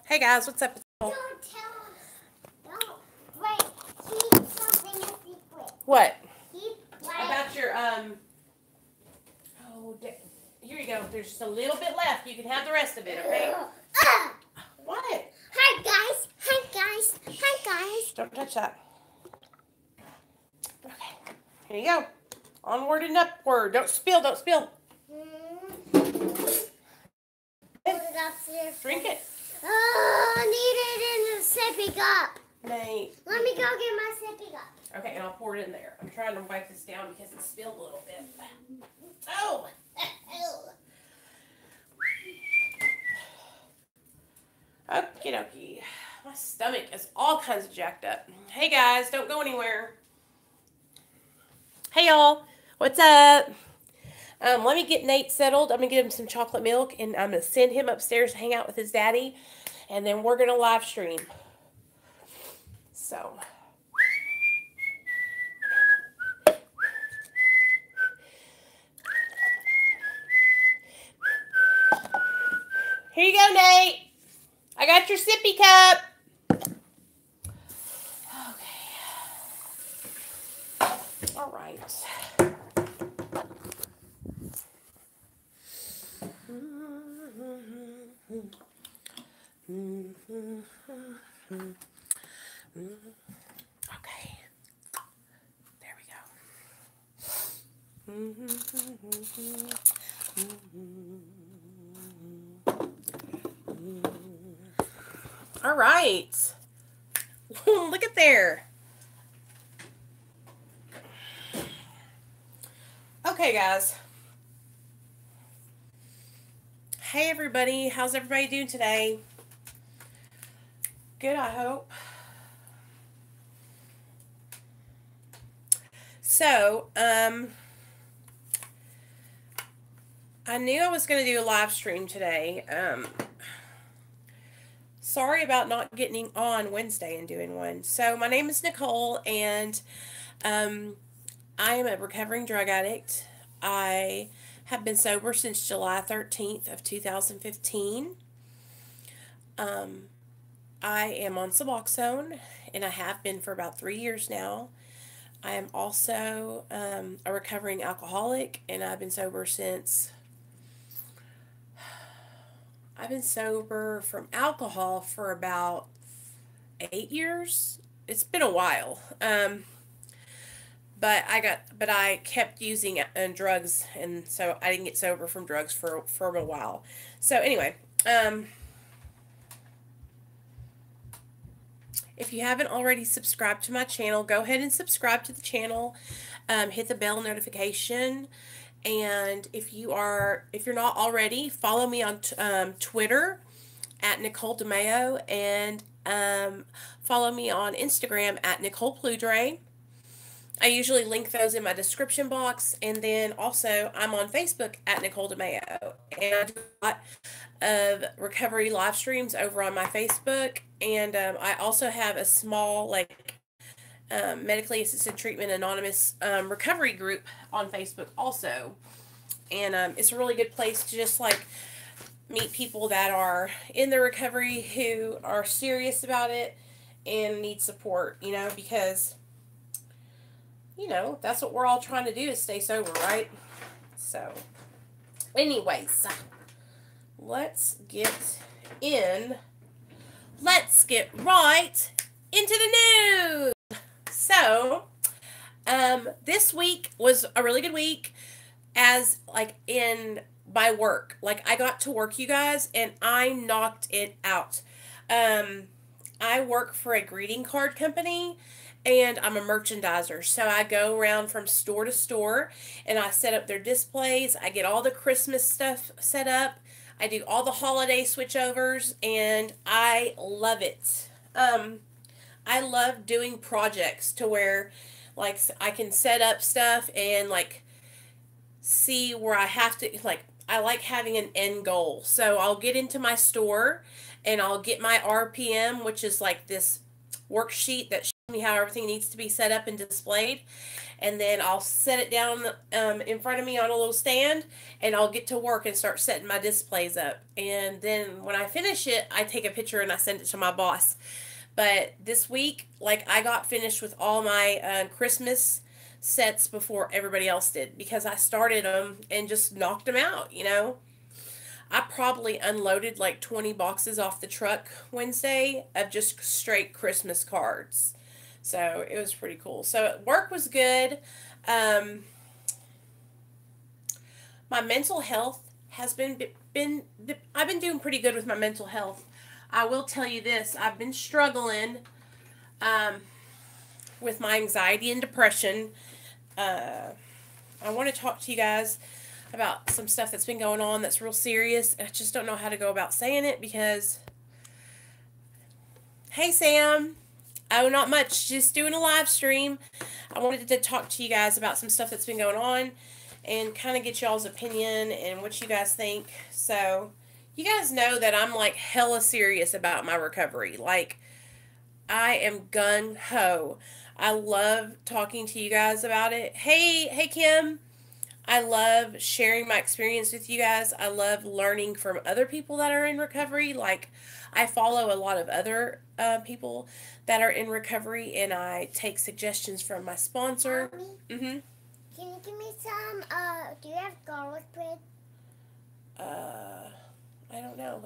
Hey guys, what's up? Don't tell us. Don't. Wait. Keep something a secret. What? About your here you go. There's just a little bit left. You can have the rest of it, okay? What? Hi guys. Hi guys. Hi guys. Don't touch that. Okay. Here you go. Onward and upward. Don't spill. Don't spill. Put it upstairs. Drink it. Oh, I need it in the sippy cup. Nate. Let me go get my sippy cup. Okay, and I'll pour it in there. I'm trying to wipe this down because it spilled a little bit. Oh! Okie dokie. My stomach is all kinds of jacked up. Hey guys, don't go anywhere. Hey y'all, what's up? Let me get Nate settled. I'm going to get him some chocolate milk, and I'm going to send him upstairs to hang out with his daddy, and then we're going to live stream. So... here you go, Nate. I got your sippy cup. Okay. All right. Okay. There we go. All right. Look at there. Okay, guys. Hey, everybody. How's everybody doing today? Good, I hope. So, I knew I was going to do a live stream today. Sorry about not getting on Wednesday and doing one. So, my name is Nicole, and I am a recovering drug addict. I have been sober since July 13th of 2015. I am on Suboxone, and I have been for about 3 years now. I am also a recovering alcoholic, and I've been sober since... I've been sober from alcohol for about 8 years. It's been a while. But I kept using drugs, and so I didn't get sober from drugs for a while. So anyway, if you haven't already subscribed to my channel, go ahead and subscribe to the channel. Hit the bell notification. And if you're not already, follow me on Twitter at Nicole DeMayo, and follow me on Instagram at Nicole Pludre. I usually link those in my description box, and then also I'm on Facebook at Nicole DeMayo, and I do a lot of recovery live streams over on my Facebook, and I also have a small medically assisted treatment anonymous recovery group on Facebook also, and it's a really good place to just meet people that are in the recovery who are serious about it and need support, because that's what we're all trying to do, is stay sober, right? So anyways, let's get right into the news. So, this week was a really good week in my work. I got to work, you guys, and I knocked it out. I work for a greeting card company, and I'm a merchandiser. So I go around from store to store, and I set up their displays. I get all the Christmas stuff set up. I do all the holiday switchovers, and I love it. I love doing projects to where, I can set up stuff and, see where I have to, I like having an end goal. So I'll get into my store, and I'll get my RPM, which is this worksheet that shows me how everything needs to be set up and displayed. and then I'll set it down in front of me on a little stand, and I'll get to work and start setting my displays up. And then when I finish it, I take a picture and I send it to my boss. But this week, like, I got finished with all my Christmas sets before everybody else did because I started them and just knocked them out, you know. I probably unloaded like 20 boxes off the truck Wednesday of just straight Christmas cards. So it was pretty cool. So work was good. Um, my mental health has been I've been doing pretty good with my mental health. I will tell you this, I've been struggling um, with my anxiety and depression. I want to talk to you guys about some stuff that's been going on that's real serious. I just don't know how to go about saying it because, hey Sam, oh not much, just doing a live stream. I wanted to talk to you guys about some stuff that's been going on and kind of get y'all's opinion and what you guys think. So, you guys know that I'm like hella serious about my recovery. Like, I am gung ho. I love talking to you guys about it. Hey Kim. I love sharing my experience with you guys. I love learning from other people that are in recovery. Like, I follow a lot of other people that are in recovery, and I take suggestions from my sponsor. Mommy, Mm-hmm. can you give me some, do you have garlic bread? I don't know.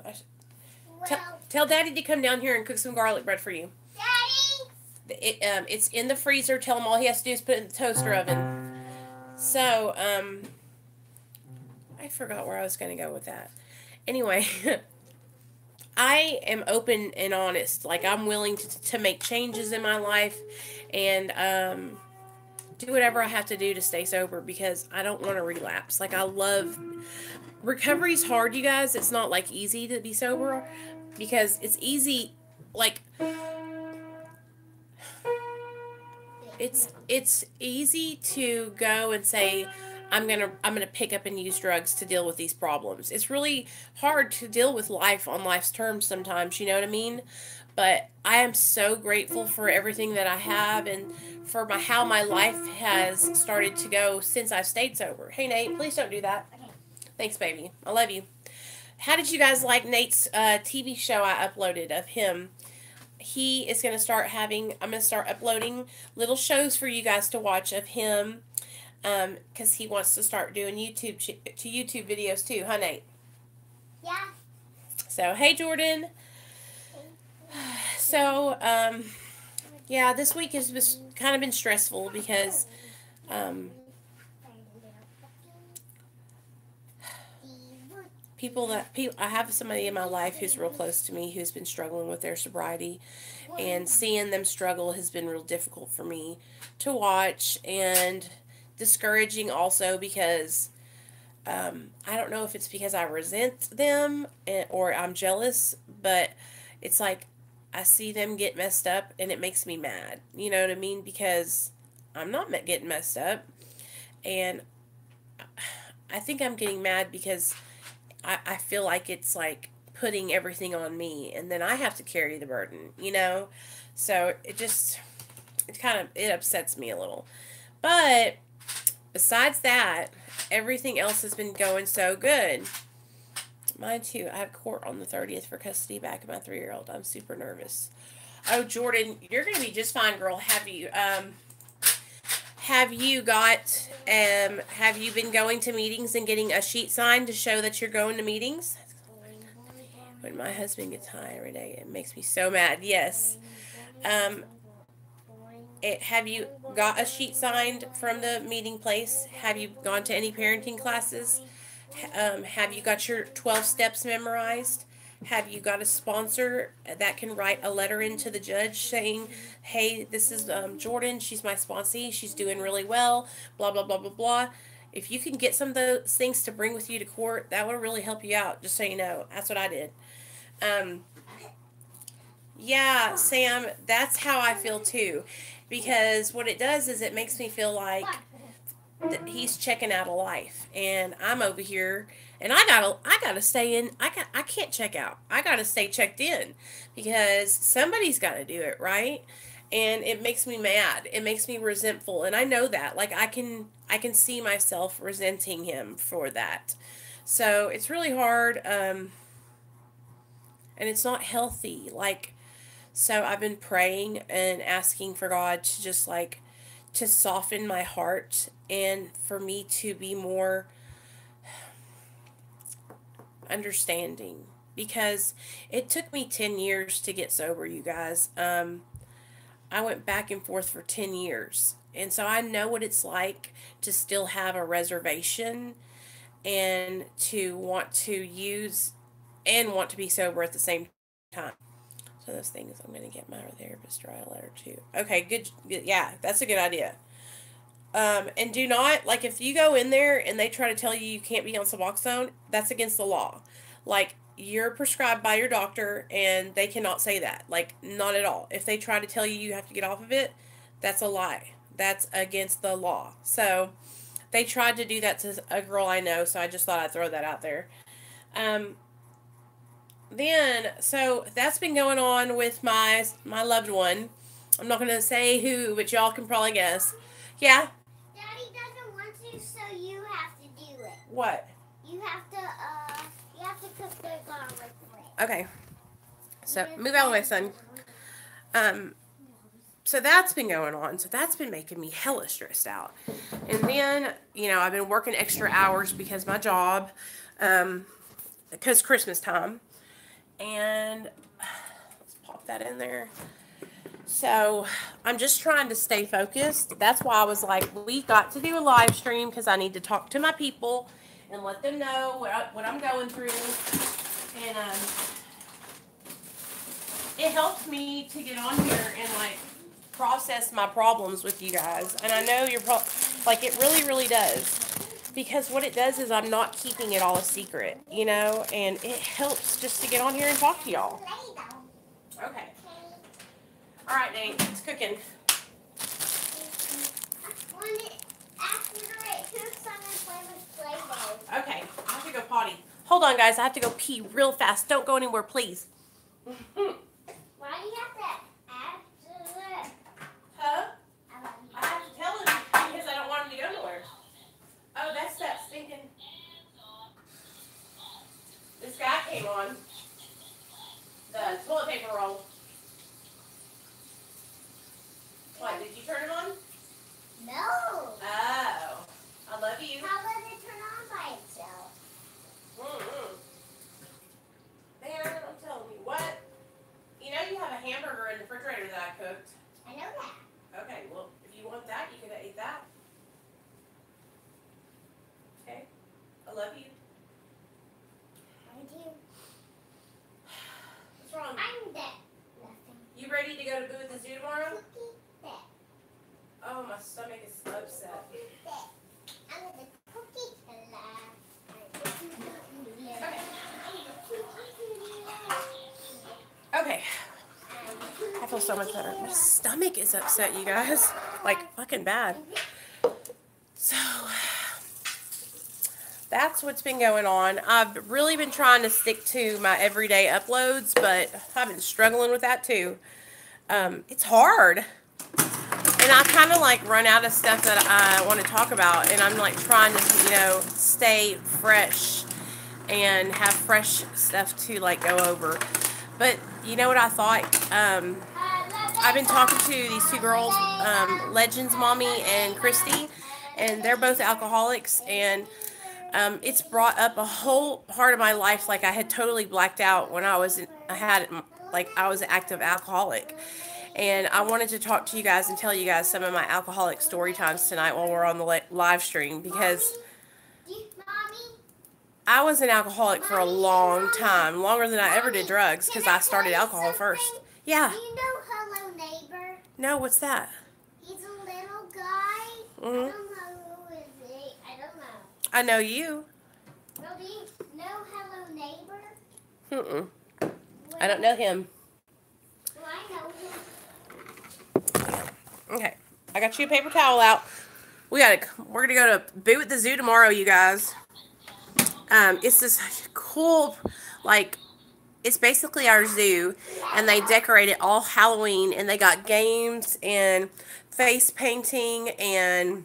Well, Tell Daddy to come down here and cook some garlic bread for you. Daddy! It's in the freezer. Tell him all he has to do is put it in the toaster oven. So, I forgot where I was going to go with that. Anyway, I am open and honest. Like, I'm willing to make changes in my life and do whatever I have to do to stay sober because I don't want to relapse. Like, I love... Recovery's hard, you guys. It's not, like, easy to be sober because it's easy, like... It's easy to go and say I'm gonna pick up and use drugs to deal with these problems. It's really hard to deal with life on life's terms sometimes, you know what I mean? But I am so grateful for everything that I have and for how my life has started to go since I've stayed sober. Hey Nate, please don't do that. Okay. Thanks, baby. I love you. How did you guys like Nate's TV show I uploaded of him? He is going to start having, I'm going to start uploading little shows for you guys to watch of him because he wants to start doing YouTube videos too, huh Nate? Yeah. So, hey Jordan. So, yeah, this week has kind of been stressful because I have somebody in my life who's real close to me who's been struggling with their sobriety, and seeing them struggle has been real difficult for me to watch and discouraging also because I don't know if it's because I resent them or I'm jealous, but it's like I see them get messed up and it makes me mad. You know what I mean? Because I'm not getting messed up, and I think I'm getting mad because I feel like it's like putting everything on me and then I have to carry the burden, you know? So it upsets me a little. But besides that, everything else has been going so good. Mine too. I have court on the 30th for custody back of my 3-year-old. I'm super nervous. Oh, Jordan, you're going to be just fine, girl. Have you been going to meetings and getting a sheet signed to show that you're going to meetings? When my husband gets high every day, it makes me so mad. Yes. Have you got a sheet signed from the meeting place? Have you gone to any parenting classes? Have you got your 12 steps memorized? Have you got a sponsor that can write a letter into the judge saying, hey, this is Jordan, she's my sponsee, she's doing really well, blah, blah, blah, blah, blah. If you can get some of those things to bring with you to court, that would really help you out, just so you know. That's what I did. Yeah, Sam, that's how I feel too. Because what it does is it makes me feel like that he's checking out of life. And I'm over here and I gotta stay in. I can't check out. I gotta stay checked in because somebody's got to do it, right? and it makes me mad. It makes me resentful, and I know that. Like I can see myself resenting him for that. So it's really hard, and it's not healthy. Like, so I've been praying and asking for God to just like to soften my heart and for me to be more understanding, because it took me 10 years to get sober, you guys. I went back and forth for 10 years. And so I know what it's like to still have a reservation and to want to use and want to be sober at the same time. So those things, I'm going to get my therapist to write a letter too. Okay, good. Yeah, that's a good idea. And do not, like, if you go in there and they try to tell you you can't be on Suboxone, that's against the law. Like, you're prescribed by your doctor and they cannot say that. Like, not at all. If they try to tell you you have to get off of it, that's a lie. That's against the law. So, they tried to do that to a girl I know, so I just thought I'd throw that out there. Um, so that's been going on with my loved one. I'm not going to say who, but y'all can probably guess. Yeah. Daddy doesn't want to, so you have to do it. What? You have to cook the garlic bread. Okay. So move out of the way, son. So that's been going on. So that's been making me hella stressed out. And then, I've been working extra hours because my job, because Christmas time. And let's pop that in there. So I'm just trying to stay focused. That's why I was like, we got to do a live stream because I need to talk to my people and let them know what I'm going through. And it helps me to get on here and like process my problems with you guys. And I know like it really, really does. Because what it does is I'm not keeping it all a secret, and it helps just to get on here and talk to y'all. Okay. All right, Nate, it's cooking. Okay, I have to go potty. Hold on, guys, I have to go pee real fast. Don't go anywhere, please. Why do you have to after it? Huh? I have to tell him because I don't want him to go nowhere. Oh, that's that stinking. This guy came on the toilet paper roll. What, did you turn it on? No. Oh, I love you. How does it turn on by itself? Man, I'm telling you what. You have a hamburger in the refrigerator that I cooked. I know that. Okay, well, if you want that, you could have ate that. Okay, I love you. I do. What's wrong? I'm dead. Nothing. You ready to go to Boo at the Zoo tomorrow? Cookie dead. Oh, my stomach is upset. I'm the cookie killer. Okay. I feel so much better. My stomach is upset, you guys. Like, fucking bad. So, that's what's been going on. I've really been trying to stick to my everyday uploads, but I've been struggling with that too. It's hard. And I kind of like run out of stuff that I want to talk about, and I'm like trying to, stay fresh and have fresh stuff to like go over. But you know what I thought? I've been talking to these two girls, Legends Mommy and Christy, and they're both alcoholics, and it's brought up a whole part of my life like I had totally blacked out when I was an active alcoholic. And I wanted to talk to you guys and tell you guys some of my alcoholic story times tonight while we're on the live stream, because I was an alcoholic for a long time, longer than I ever did drugs, because I started alcohol first. Yeah. Do you know Hello Neighbor? No, what's that? He's a little guy. I don't know who is he. I don't know. I know you. Well, do you know Hello Neighbor? I don't know him. Well, I know him. Okay, I got you a paper towel out. We're gonna go to Boo at the Zoo tomorrow, you guys. It's this cool, like, It's basically our zoo, and they decorate it all Halloween, and they got games and face painting and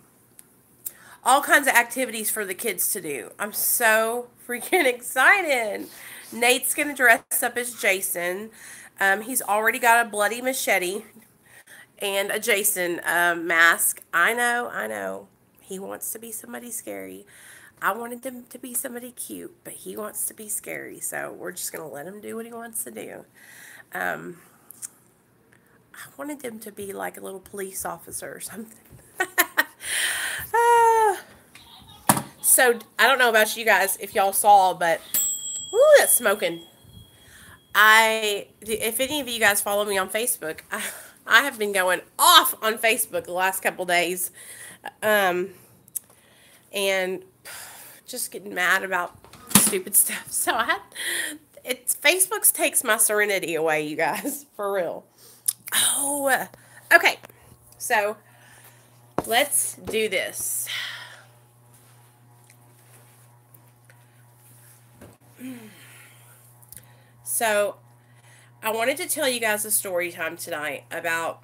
all kinds of activities for the kids to do. I'm so freaking excited. Nate's gonna dress up as Jason. He's already got a bloody machete and a Jason mask. I know, I know. He wants to be somebody scary. I wanted him to be somebody cute, but he wants to be scary, so we're just gonna let him do what he wants to do. Um, I wanted him to be like a little police officer or something. Ah. So I don't know about you guys if y'all saw, but woo, that's smoking. If any of you guys follow me on Facebook, I have been going off on Facebook the last couple days, um, and just getting mad about stupid stuff. So Facebook's takes my serenity away, you guys, for real. Oh, okay. So let's do this. So I wanted to tell you guys a story time tonight about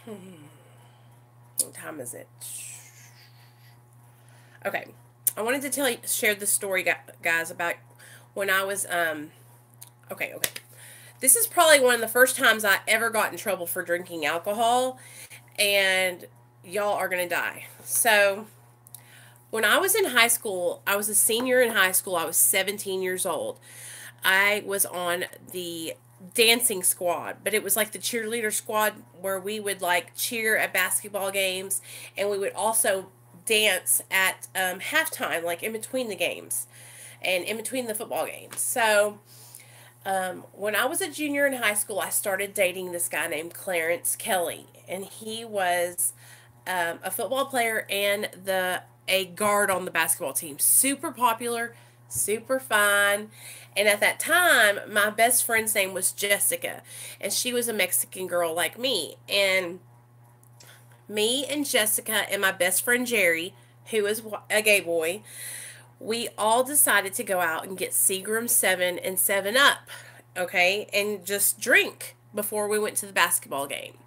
what time is it? Okay. I wanted to share the story, guys, about when I was okay. This is probably one of the first times I ever got in trouble for drinking alcohol, and y'all are gonna die. So when I was in high school, I was a senior in high school. I was 17 years old. I was on the dancing squad, but it was like the cheerleader squad where we would like cheer at basketball games, and we would also dance at halftime, like in between the games and in between the football games. So when I was a junior in high school, I started dating this guy named Clarence Kelly, and he was a football player and a guard on the basketball team. Super popular, super fun. And at that time, my best friend's name was Jessica, and she was a Mexican girl like me. And me and Jessica and my best friend Jerry, who is a gay boy, we all decided to go out and get Seagram 7 and 7 Up, okay, and just drink before we went to the basketball game.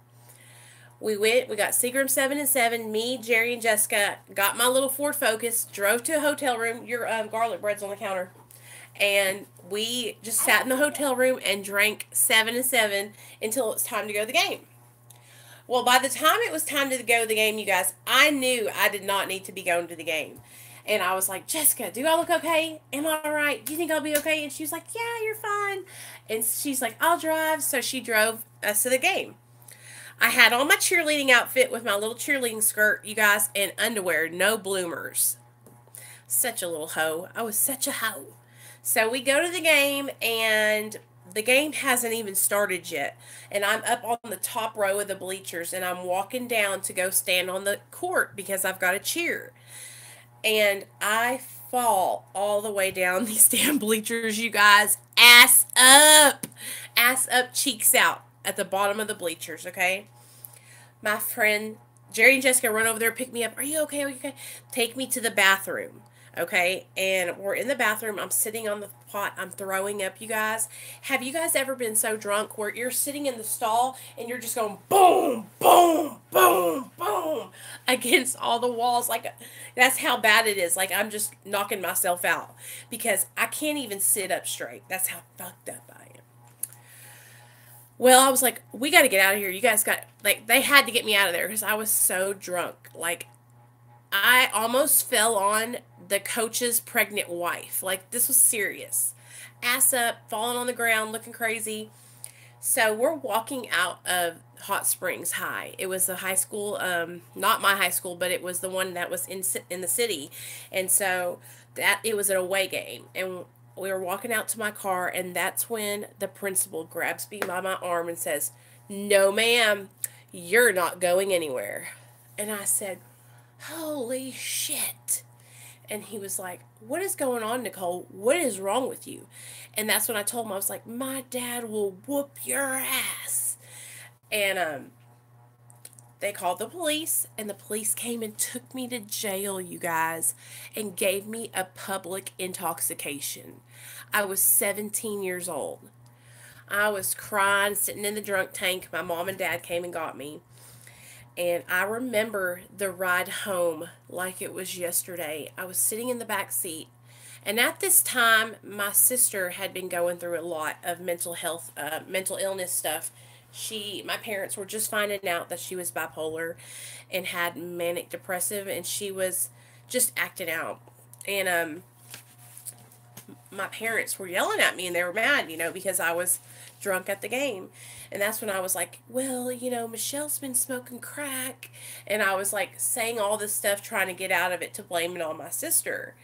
We got Seagram 7 and 7, me, Jerry, and Jessica, got my little Ford Focus, drove to a hotel room, your garlic bread's on the counter, and we just sat in the hotel room and drank 7 and 7 until it was time to go to the game. Well, by the time it was time to go to the game, you guys, I knew I did not need to be going to the game. And I was like, Jessica, do I look okay? Am I all right? Do you think I'll be okay? And she was like, yeah, you're fine. And she's like, I'll drive. So she drove us to the game. I had on my cheerleading outfit with my little cheerleading skirt, you guys, and underwear, no bloomers. Such a little hoe. I was such a hoe. So we go to the game, and the game hasn't even started yet. And I'm up on the top row of the bleachers, and I'm walking down to go stand on the court because I've got to cheer. And I fall all the way down these damn bleachers, you guys. Ass up, cheeks out at the bottom of the bleachers, okay? My friend Jerry and Jessica run over there, pick me up. Are you okay? Are you okay? Take me to the bathroom, okay? And we're in the bathroom. I'm sitting on the pot. I'm throwing up, you guys. Have you guys ever been so drunk where you're sitting in the stall and you're just going boom, boom, boom, boom against all the walls? Like, that's how bad it is. Like, I'm just knocking myself out because I can't even sit up straight. That's how fucked up I am. Well, I was like, we got to get out of here. You guys they had to get me out of there because I was so drunk. Like, I almost fell on the coach's pregnant wife. Like, this was serious. Ass up, falling on the ground, looking crazy. So we're walking out of Hot Springs High. It was a high school, not my high school, but it was the one that was in the city. And so it was an away game. And we were walking out to my car, and that's when the principal grabs me by my arm and says, no, ma'am, you're not going anywhere. And I said, holy shit. And he was like, what is going on, Nicole? What is wrong with you? And that's when I told him, I was like, my dad will whoop your ass. And they called the police, and the police came and took me to jail, you guys, and gave me a public intoxication. I was 17 years old. I was crying, sitting in the drunk tank. My mom and dad came and got me. And I remember the ride home like it was yesterday. I was sitting in the back seat. And at this time, my sister had been going through a lot of mental illness stuff. My parents were just finding out that she was bipolar and had manic depressive, and she was just acting out. And my parents were yelling at me, and they were mad, because I was drunk at the game. And that's when I was like, well, Michelle's been smoking crack. And I was like saying all this stuff, trying to get out of it to blame it on my sister.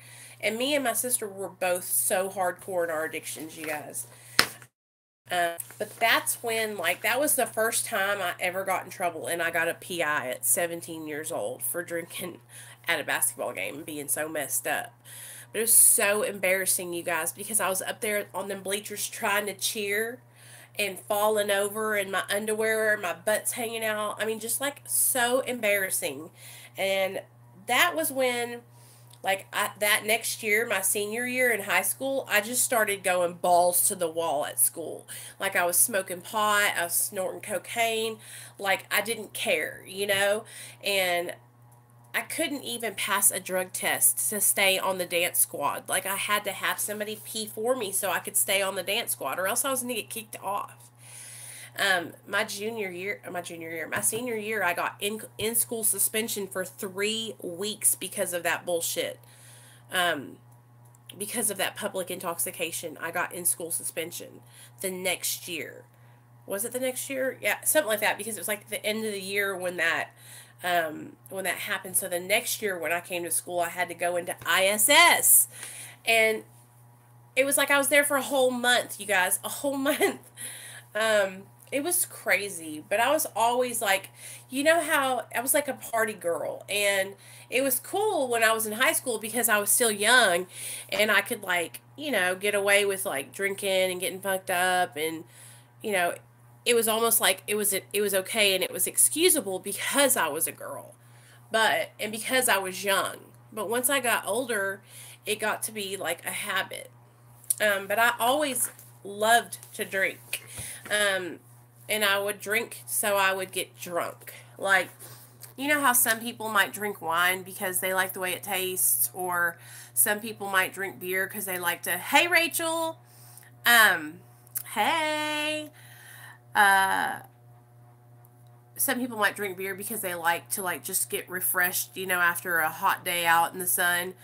And me and my sister were both so hardcore in our addictions, you guys. But that's when, that was the first time I ever got in trouble. And I got a PI at 17 years old for drinking at a basketball game and being so messed up. But it was so embarrassing, you guys, because I was up there on them bleachers trying to cheer and falling over, and my underwear, my butt's hanging out. I mean, just so embarrassing. And that was when, that next year, my senior year in high school, I just started going balls to the wall at school. I was smoking pot, I was snorting cocaine, I didn't care, and I couldn't even pass a drug test to stay on the dance squad. I had to have somebody pee for me so I could stay on the dance squad, or else I was going to get kicked off. My senior year, I got in school suspension for 3 weeks because of that bullshit. Because of that public intoxication, I got in school suspension the next year. Was it the next year? Yeah, something like that, because it was the end of the year when that happened. So the next year when I came to school, I had to go into ISS, and it was I was there for a whole month, you guys, a whole month. It was crazy, but I was always how I was a party girl, and it was cool when I was in high school because I was still young, and I could get away with drinking and getting fucked up, and it was almost it was okay and it was excusable because I was a girl, and because I was young. But once I got older, it got to be a habit. But I always loved to drink, and I would drink so I would get drunk. How some people might drink wine because they like the way it tastes, or some people might drink beer because they like to. Hey, Rachel. Hey. Some people might drink beer because they like to just get refreshed, after a hot day out in the sun.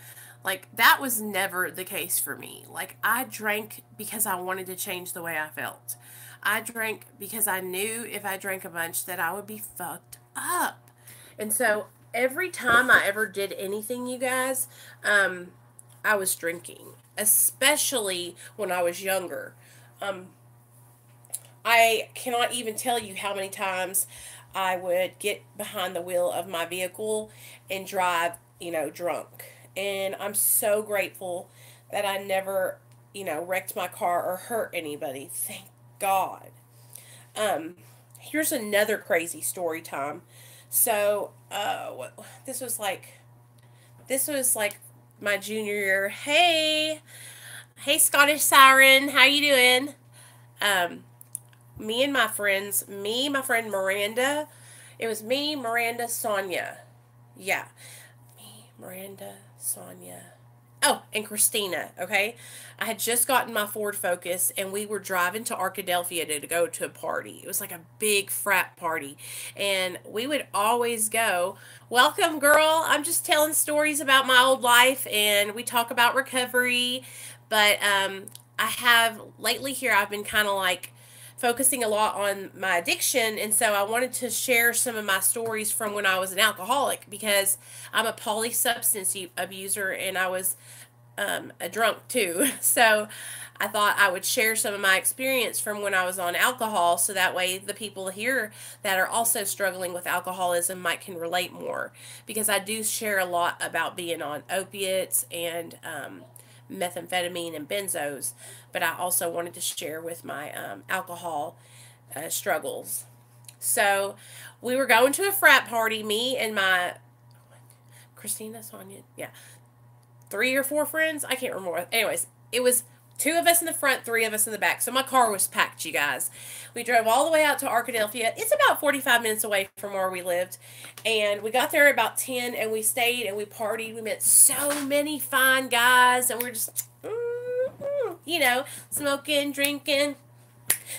That was never the case for me. I drank because I wanted to change the way I felt. I drank because I knew if I drank a bunch that I would be fucked up. And so every time I ever did anything, you guys, I was drinking, especially when I was younger. I cannot even tell you how many times I would get behind the wheel of my vehicle and drive, drunk. And I'm so grateful that I never, wrecked my car or hurt anybody. Thank God. Here's another crazy story time. So, this was my junior year. Hey, Scottish Siren, how you doing? My friend Miranda. It was me, Miranda, Sonia. Yeah. Me, Miranda, Sonia. Oh, and Christina, okay? I had just gotten my Ford Focus, and we were driving to Arkadelphia to go to a party. It was a big frat party, and we would always go. Welcome, girl. I'm just telling stories about my old life, and we talk about recovery. But I have, lately here, I've been kind of focusing a lot on my addiction, and so I wanted to share some of my stories from when I was an alcoholic, because I'm a polysubstance abuser, and I was a drunk too. So I thought I would share some of my experience from when I was on alcohol, so that way the people here that are also struggling with alcoholism can relate more, because I do share a lot about being on opiates and methamphetamine and benzos, but I also wanted to share with my alcohol struggles. So we were going to a frat party, me and my Christina, Sonia, yeah, 3 or 4 friends. I can't remember. Anyways, it was 2 of us in the front, 3 of us in the back. So my car was packed, you guys. We drove all the way out to Arkadelphia. It's about 45 minutes away from where we lived. And we got there about 10 and we stayed and we partied. We met so many fine guys and we're just, smoking, drinking,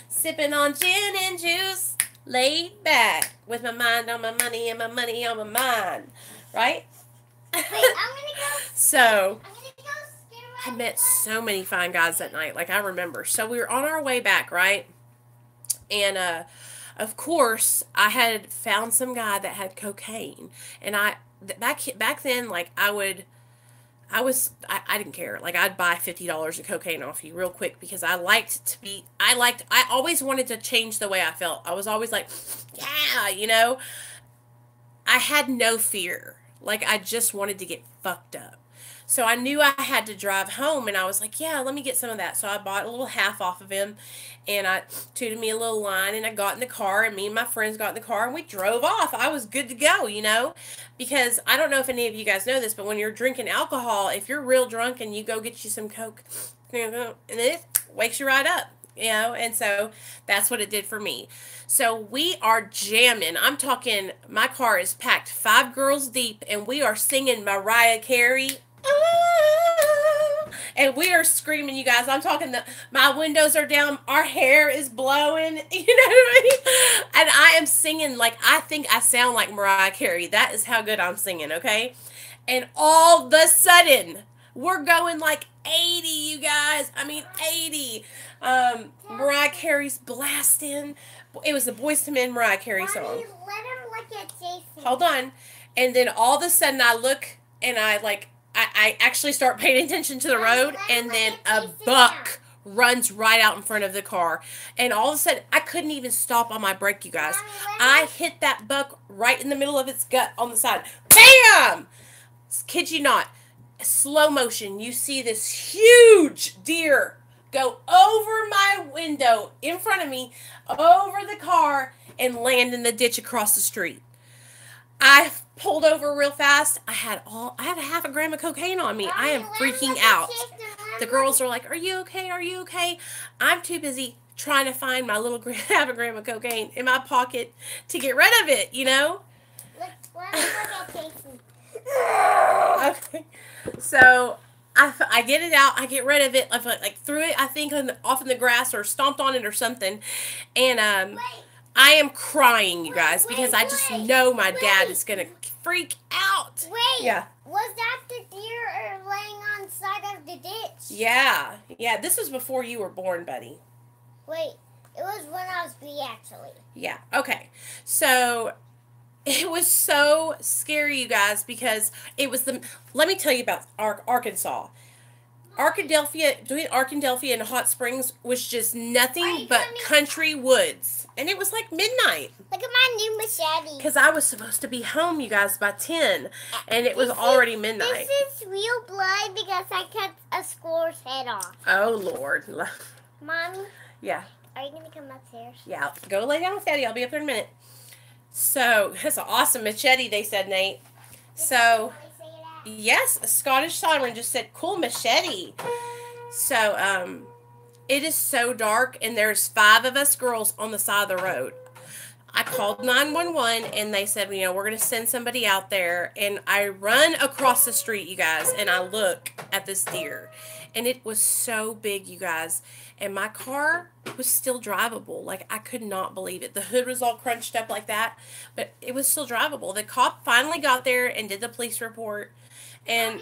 sipping on gin and juice, laid back with my mind on my money and my money on my mind. Right? Wait, I'm gonna go. So I'm gonna go I met so many fine guys that night. Like, I remember. So we were on our way back, right? And, of course, I had found some guy that had cocaine. And back then, like, I didn't care. Like, I'd buy $50 of cocaine off you real quick because I always wanted to change the way I felt. I was always like, yeah, I had no fear. Like, I just wanted to get fucked up. So I knew I had to drive home, and I was like, yeah, let me get some of that. So I bought a little half off of him, and I tooted me a little line, and I got in the car, and me and my friends got in the car, and we drove off. I was good to go, because I don't know if any of you guys know this, but when you're drinking alcohol, if you're real drunk and you go get you some Coke, and it wakes you right up. And so that's what it did for me. So we are jamming. I'm talking, my car is packed 5 girls deep, and we are singing Mariah Carey. And we are screaming, you guys. I'm talking, my windows are down. Our hair is blowing. You know what I mean? And I am singing like, I think I sound like Mariah Carey. That is how good I'm singing, okay? And all of a sudden, we're going like 80, you guys. I mean, 80. Mariah Carey's blasting. It was the Boyz II Men Mariah Carey song. Mommy, let him look at Jason. Hold on. And then all of a sudden I look and I actually start paying attention to the road, and then a buck runs right out in front of the car. And all of a sudden, I couldn't even stop on my brake, you guys. I hit that buck right in the middle of its gut on the side. Bam! Kid you not. Slow motion. You see this huge deer go over my window, in front of me, over the car, and land in the ditch across the street. I pulled over real fast. I had a half a gram of cocaine on me. I am freaking out. The girls are like, are you okay? Are you okay? I'm too busy trying to find my little half a gram of cocaine in my pocket to get rid of it, Let me look at Jason. Okay. So I get it out. I get rid of it. I like threw it, I think, off in the grass or stomped on it or something. And I am crying, you guys, because I just know my dad is going to freak out. Wait. Yeah. Was that the deer laying on the side of the ditch? Yeah. Yeah, this was before you were born, buddy. Wait. It was when I was 3, actually. Yeah. Okay. So it was so scary, you guys, because it was let me tell you about Arkansas. Between Arkadelphia and Hot Springs was just nothing but country woods. And it was like midnight. Look at my new machete. Because I was supposed to be home, you guys, by 10. And it was already midnight. This is real blood because I cut a squirrel's head off. Oh, Lord. Mommy? Yeah. Are you going to come upstairs? Yeah. Go lay down with Daddy. I'll be up there in a minute. So, that's an awesome machete, they said, Nate. So, yes, a Scottish siren just said, cool machete. So, it is so dark, and there's 5 of us girls on the side of the road. I called 911, and they said, we're going to send somebody out there. And I run across the street, you guys, and I look at this deer. And it was so big, you guys. And my car was still drivable. Like, I could not believe it. The hood was all crunched up like that, but it was still drivable. The cop finally got there and did the police report and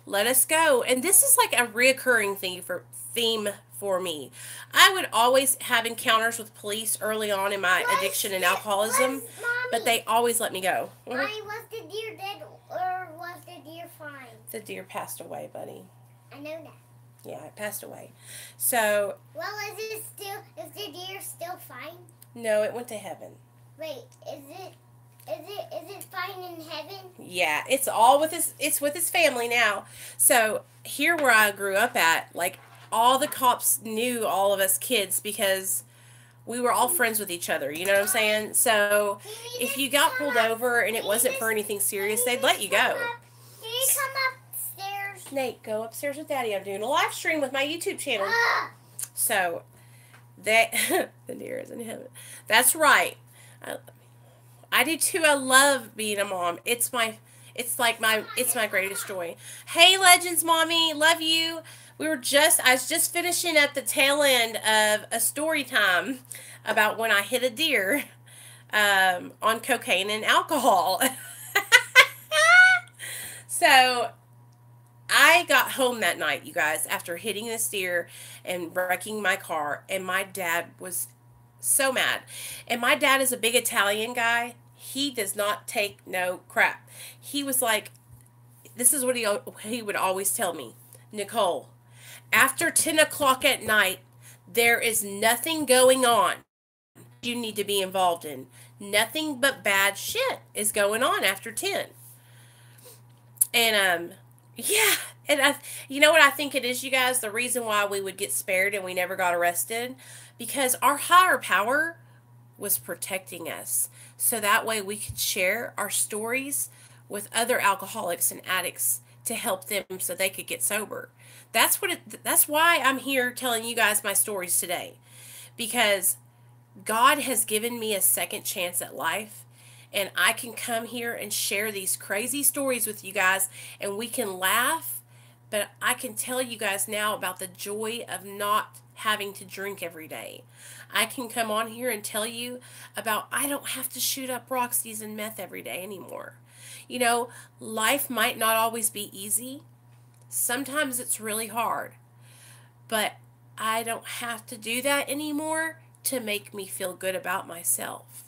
let us go. And this is like a reoccurring theme for me. I would always have encounters with police early on in my addiction and alcoholism, but they always let me go. Mommy, was the deer dead or was the deer fine? The deer passed away, buddy. I know that. Yeah, it passed away. So. Well, is the deer still fine? No, it went to heaven. Wait, is it fine in heaven? Yeah, it's with his family now. So here where I grew up at, like all the cops knew all of us kids because we were all friends with each other. You know what I'm saying? So if you got pulled over and it wasn't for anything serious, they'd let you go. Can you come upstairs? Nate, go upstairs with Daddy. I'm doing a live stream with my YouTube channel. So that the deer is in heaven. That's right. I do too. I love being a mom. It's my greatest joy. Hey, Legends Mommy, love you. I was just finishing up the tail end of a story time about when I hit a deer on cocaine and alcohol. So I got home that night, you guys, after hitting this deer and wrecking my car, and my dad was so mad. And my dad is a big Italian guy. He does not take no crap. He was like, this is what he would always tell me, Nicole, after 10 o'clock at night, there is nothing going on you need to be involved in. Nothing but bad shit is going on after 10. And yeah, and you know what I think it is, you guys? The reason why we would get spared and we never got arrested, because our higher power was protecting us. So that way we could share our stories with other alcoholics and addicts to help them so they could get sober. That's why I'm here telling you guys my stories today. Because God has given me a second chance at life, and I can come here and share these crazy stories with you guys, and we can laugh, but I can tell you guys now about the joy of not having to drink every day. I can come on here and tell you about I don't have to shoot up Roxy's and meth every day anymore. You know, life might not always be easy. Sometimes it's really hard, but I don't have to do that anymore to make me feel good about myself.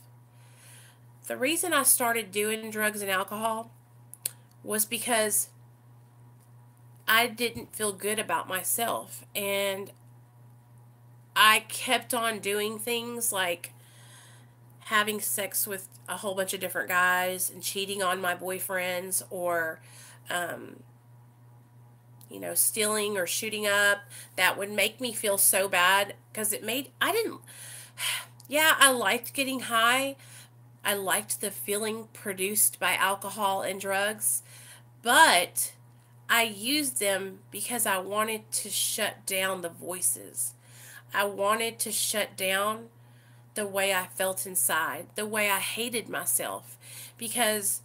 The reason I started doing drugs and alcohol was because I didn't feel good about myself, and I kept on doing things like having sex with a whole bunch of different guys and cheating on my boyfriends, or stealing or shooting up. That would make me feel so bad because I liked getting high. I liked the feeling produced by alcohol and drugs, but I used them because I wanted to shut down the voices. I wanted to shut down the way I felt inside, the way I hated myself, because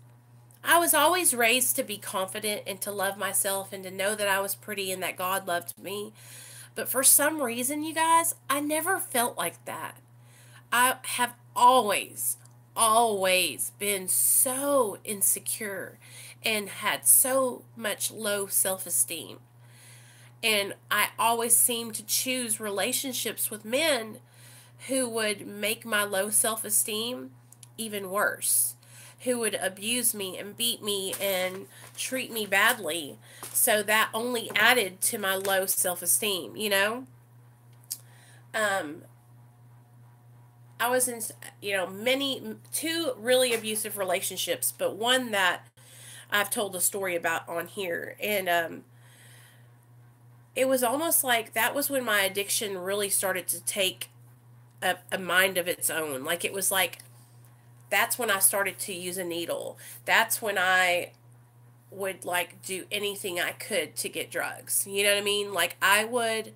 I was always raised to be confident and to love myself and to know that I was pretty and that God loved me. But for some reason, you guys, I never felt like that. I have always been so insecure and had so much low self-esteem. And I always seemed to choose relationships with men who would make my low self-esteem even worse, who would abuse me and beat me and treat me badly. So that only added to my low self-esteem, you know? I was in, two really abusive relationships, but one that I've told a story about on here. And it was almost like that was when my addiction really started to take a mind of its own. Like, it was like, that's when I started to use a needle. That's when I would, like, do anything I could to get drugs. You know what I mean? Like, I would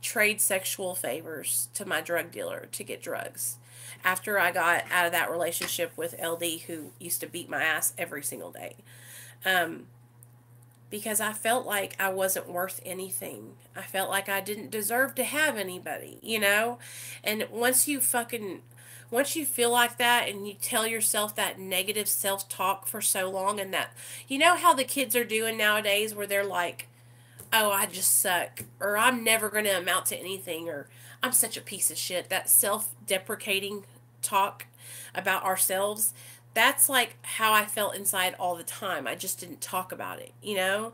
trade sexual favors to my drug dealer to get drugs after I got out of that relationship with LD, who used to beat my ass every single day. Because I felt like I wasn't worth anything. I felt like I didn't deserve to have anybody, you know? And once you feel like that and you tell yourself that negative self-talk for so long, and that, you know how the kids are doing nowadays where they're like, oh, I just suck, or I'm never going to amount to anything, or I'm such a piece of shit. That self-deprecating talk about ourselves, that's like how I felt inside all the time. I just didn't talk about it, you know?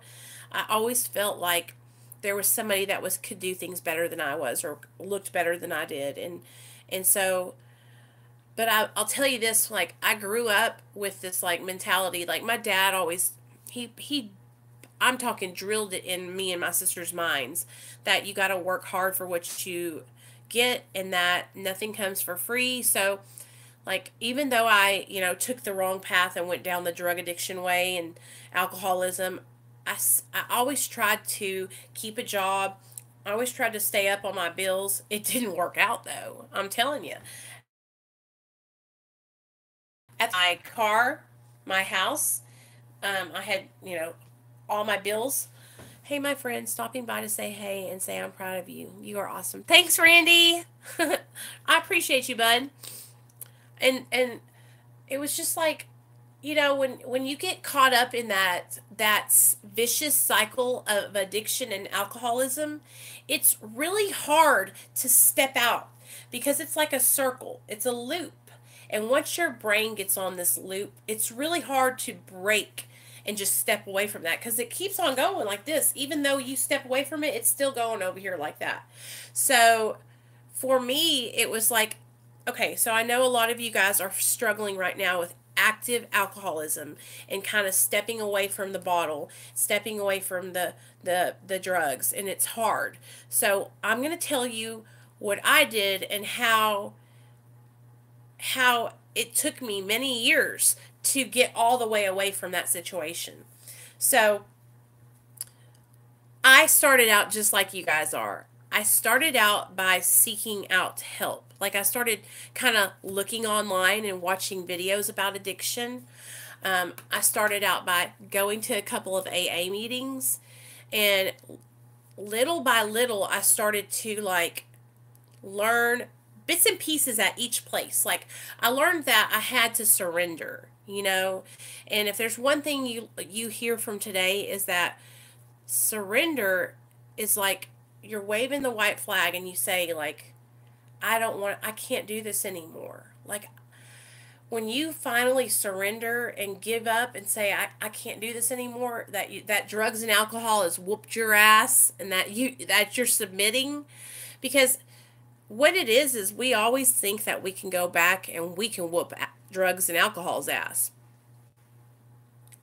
I always felt like there was somebody that could do things better than I was, or looked better than I did. And so, but I'll tell you this, like, I grew up with this, like, mentality. Like, my dad always, I'm talking drilled it in me and my sister's minds that you got to work hard for what you get, and that nothing comes for free. So, like, even though I, took the wrong path and went down the drug addiction way and alcoholism, I always tried to keep a job. I always tried to stay up on my bills. It didn't work out, though. I'm telling you. At my car, my house, I had, all my bills. Hey, my friend, stopping by to say hey and say I'm proud of you. You are awesome. Thanks, Randy. I appreciate you, bud. And it was just like, when you get caught up in that vicious cycle of addiction and alcoholism, it's really hard to step out because it's like a circle. It's a loop. And once your brain gets on this loop, it's really hard to break and just step away from that because it keeps on going like this. Even though you step away from it, it's still going over here like that. So for me, it was like, okay, so I know a lot of you guys are struggling right now with active alcoholism and kind of stepping away from the bottle, stepping away from the drugs, and it's hard. So I'm going to tell you what I did and how it took me many years to get all the way away from that situation. So I started out just like you guys are. I started out by seeking out help. Like, I started kind of looking online and watching videos about addiction. I started out by going to a couple of AA meetings, and little by little, I started to like learn bits and pieces at each place. Like, I learned that I had to surrender, and if there's one thing you hear from today is that surrender is like you're waving the white flag and you say, like, I can't do this anymore. Like, when you finally surrender and give up and say, I can't do this anymore, that drugs and alcohol has whooped your ass, and that you're submitting. Because what it is we always think that we can go back and we can whoop drugs and alcohol's ass.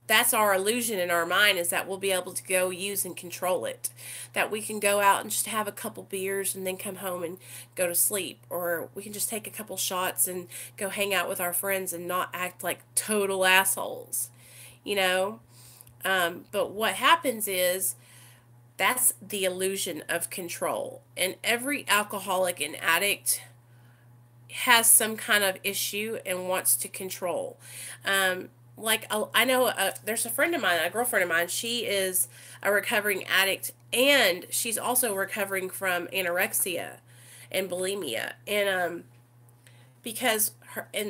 That's our illusion in our mind, is that we'll be able to go use and control it. That we can go out and just have a couple beers and then come home and go to sleep. Or we can just take a couple shots and go hang out with our friends and not act like total assholes. But what happens is that's the illusion of control. And every alcoholic and addict has some kind of issue and wants to control. I know there's a friend of mine, a girlfriend of mine, she is a recovering addict, and she's also recovering from anorexia and bulimia. And because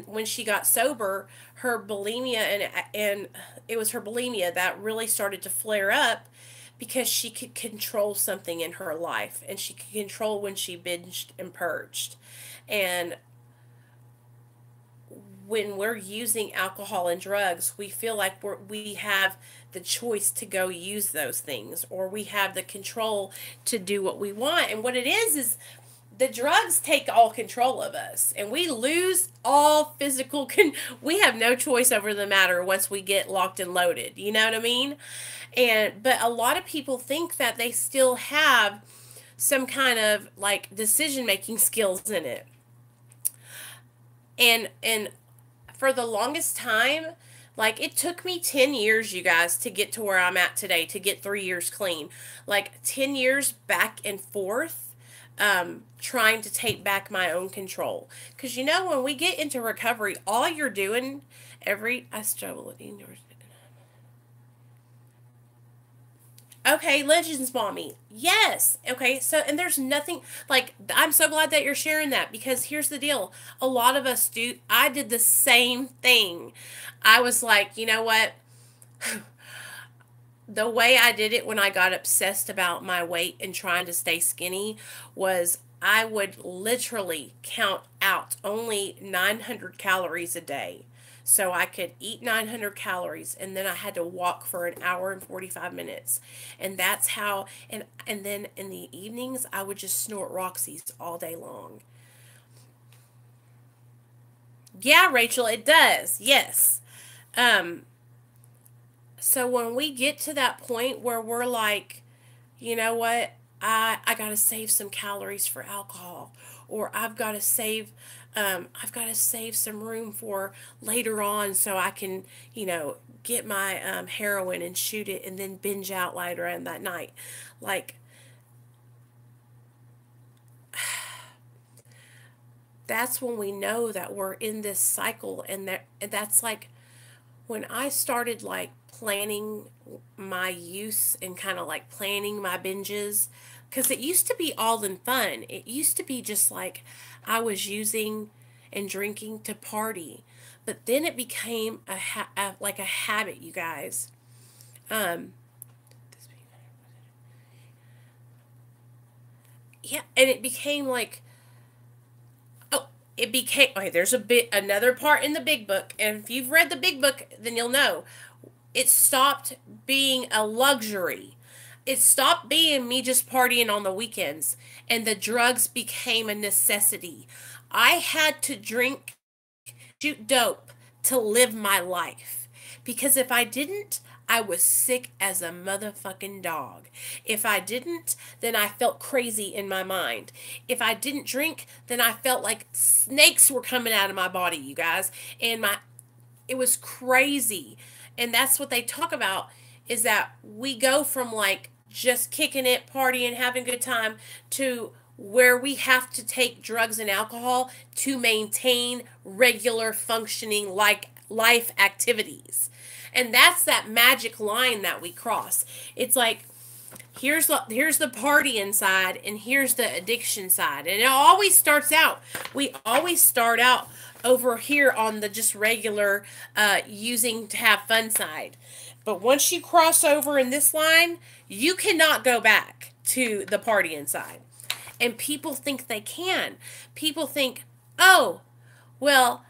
when she got sober, her bulimia and it was her bulimia that really started to flare up because she could control something in her life, and she could control when she binged and purged. And when we're using alcohol and drugs, we feel like we have the choice to go use those things, or we have the control to do what we want. And what it is the drugs take all control of us, and we lose all physical we have no choice over the matter once we get locked and loaded. You know what I mean? But a lot of people think that they still have some kind of like decision making skills in it. And for the longest time, like, it took me 10 years, you guys, to get to where I'm at today, to get 3 years clean. Like, 10 years back and forth, trying to take back my own control. Because, when we get into recovery, all you're doing I struggle with indoors. Okay, Legends Mommy. Yes. Okay, so, and there's nothing, like, I'm so glad that you're sharing that, because here's the deal. A lot of us I did the same thing. I was like, you know what? The way I did it when I got obsessed about my weight and trying to stay skinny was I would literally count out only 900 calories a day. So I could eat 900 calories, and then I had to walk for an hour and 45 minutes. And that's how, and then in the evenings, I would just snort Roxy's all day long. Yeah, Rachel, it does. Yes. So when we get to that point where we're like, you know what? I got to save some calories for alcohol, or I've got to save some room for later on so I can, get my heroin and shoot it and then binge out later on that night. Like, that's when we know that we're in this cycle, and that's like when I started like planning my use and kind of like planning my binges, because it used to be all in fun. It used to be just like I was using and drinking to party, but then it became like a habit, you guys. Um, yeah, and it became like, oh, it became okay. There's another part in the big book, and if you've read the big book, then you'll know it stopped being a luxury. It stopped being me just partying on the weekends, and the drugs became a necessity. I had to drink, shoot dope to live my life. Because if I didn't, I was sick as a motherfucking dog. If I didn't, then I felt crazy in my mind. If I didn't drink, then I felt like snakes were coming out of my body, you guys. And it was crazy. And that's what they talk about, is that we go from like just kicking it, partying, having a good time, to where we have to take drugs and alcohol to maintain regular functioning like life activities. And that's that magic line that we cross. It's like, here's the party inside, and here's the addiction side, and it always starts out, we always start out over here on the just regular using to have fun side. But once you cross over in this line, you cannot go back to the party inside. And people think they can. People think, oh, well,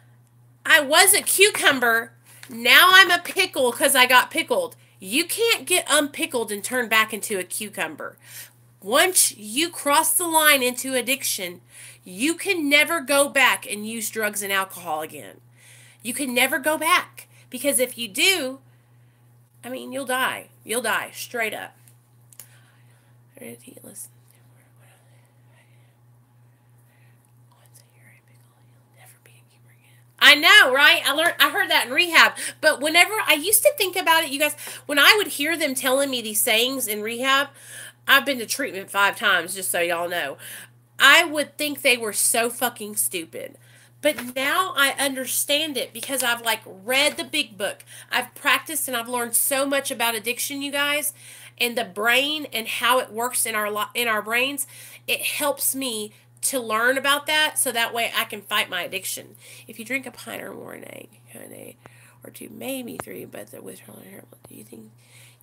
I was a cucumber, now I'm a pickle because I got pickled. You can't get unpickled and turn back into a cucumber. Once you cross the line into addiction, you can never go back and use drugs and alcohol again. You can never go back. Because if you do, I mean, you'll die. You'll die, straight up. Listen. I know, right? I heard that in rehab. But whenever I used to think about it, you guys, when I would hear them telling me these sayings in rehab, I've been to treatment 5 times, just so y'all know. I would think they were so fucking stupid. But now I understand it because I've like read the big book. I've practiced and I've learned so much about addiction, you guys, and the brain and how it works in our brains. It helps me to learn about that so that way I can fight my addiction. If you drink a pint or more a day, or 2, maybe 3, but the withdrawal, do you think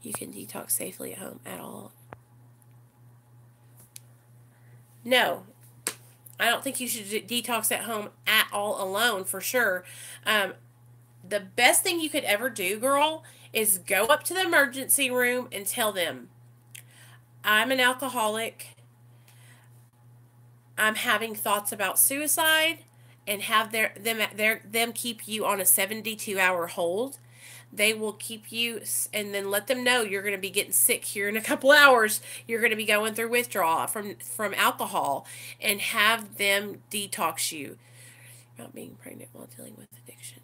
you can detox safely at home at all? No, I don't think you should detox at home at all alone, for sure. The best thing you could ever do, girl, is go up to the emergency room and tell them, I'm an alcoholic. I'm having thoughts about suicide, and have them keep you on a 72-hour hold. They will keep you, and then let them know you're going to be getting sick here in a couple hours. You're going to be going through withdrawal from alcohol, and have them detox you. About being pregnant while dealing with addiction.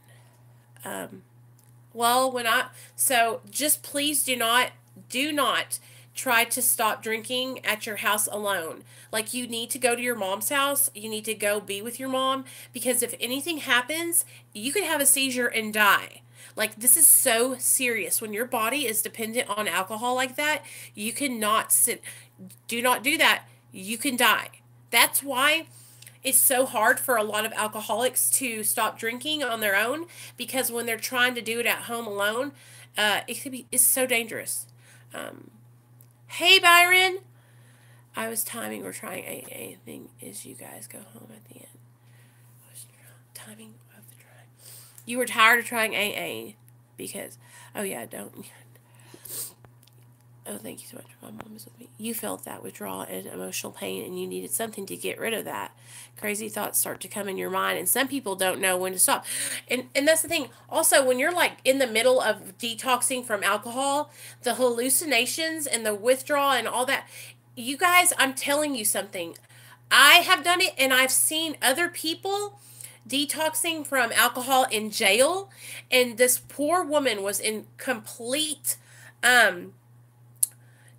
So just please do not try to stop drinking at your house alone. Like, you need to go to your mom's house. You need to go be with your mom, because if anything happens, you could have a seizure and die. Like, this is so serious. When your body is dependent on alcohol like that, you cannot do not do that. You can die. That's why it's so hard for a lot of alcoholics to stop drinking on their own, because when they're trying to do it at home alone, it's so dangerous. Hey, Byron. I was timing. We're trying AA thing is you guys go home at the end. I was timing of the try. You were tired of trying AA because, oh yeah, don't. Oh, thank you so much. My mom is with me. You felt that withdrawal and emotional pain, and you needed something to get rid of that. Crazy thoughts start to come in your mind, and some people don't know when to stop. And that's the thing. Also, when you're like in the middle of detoxing from alcohol, the hallucinations and the withdrawal and all that, you guys, I'm telling you something. I have done it, and I've seen other people detoxing from alcohol in jail, and this poor woman was in complete um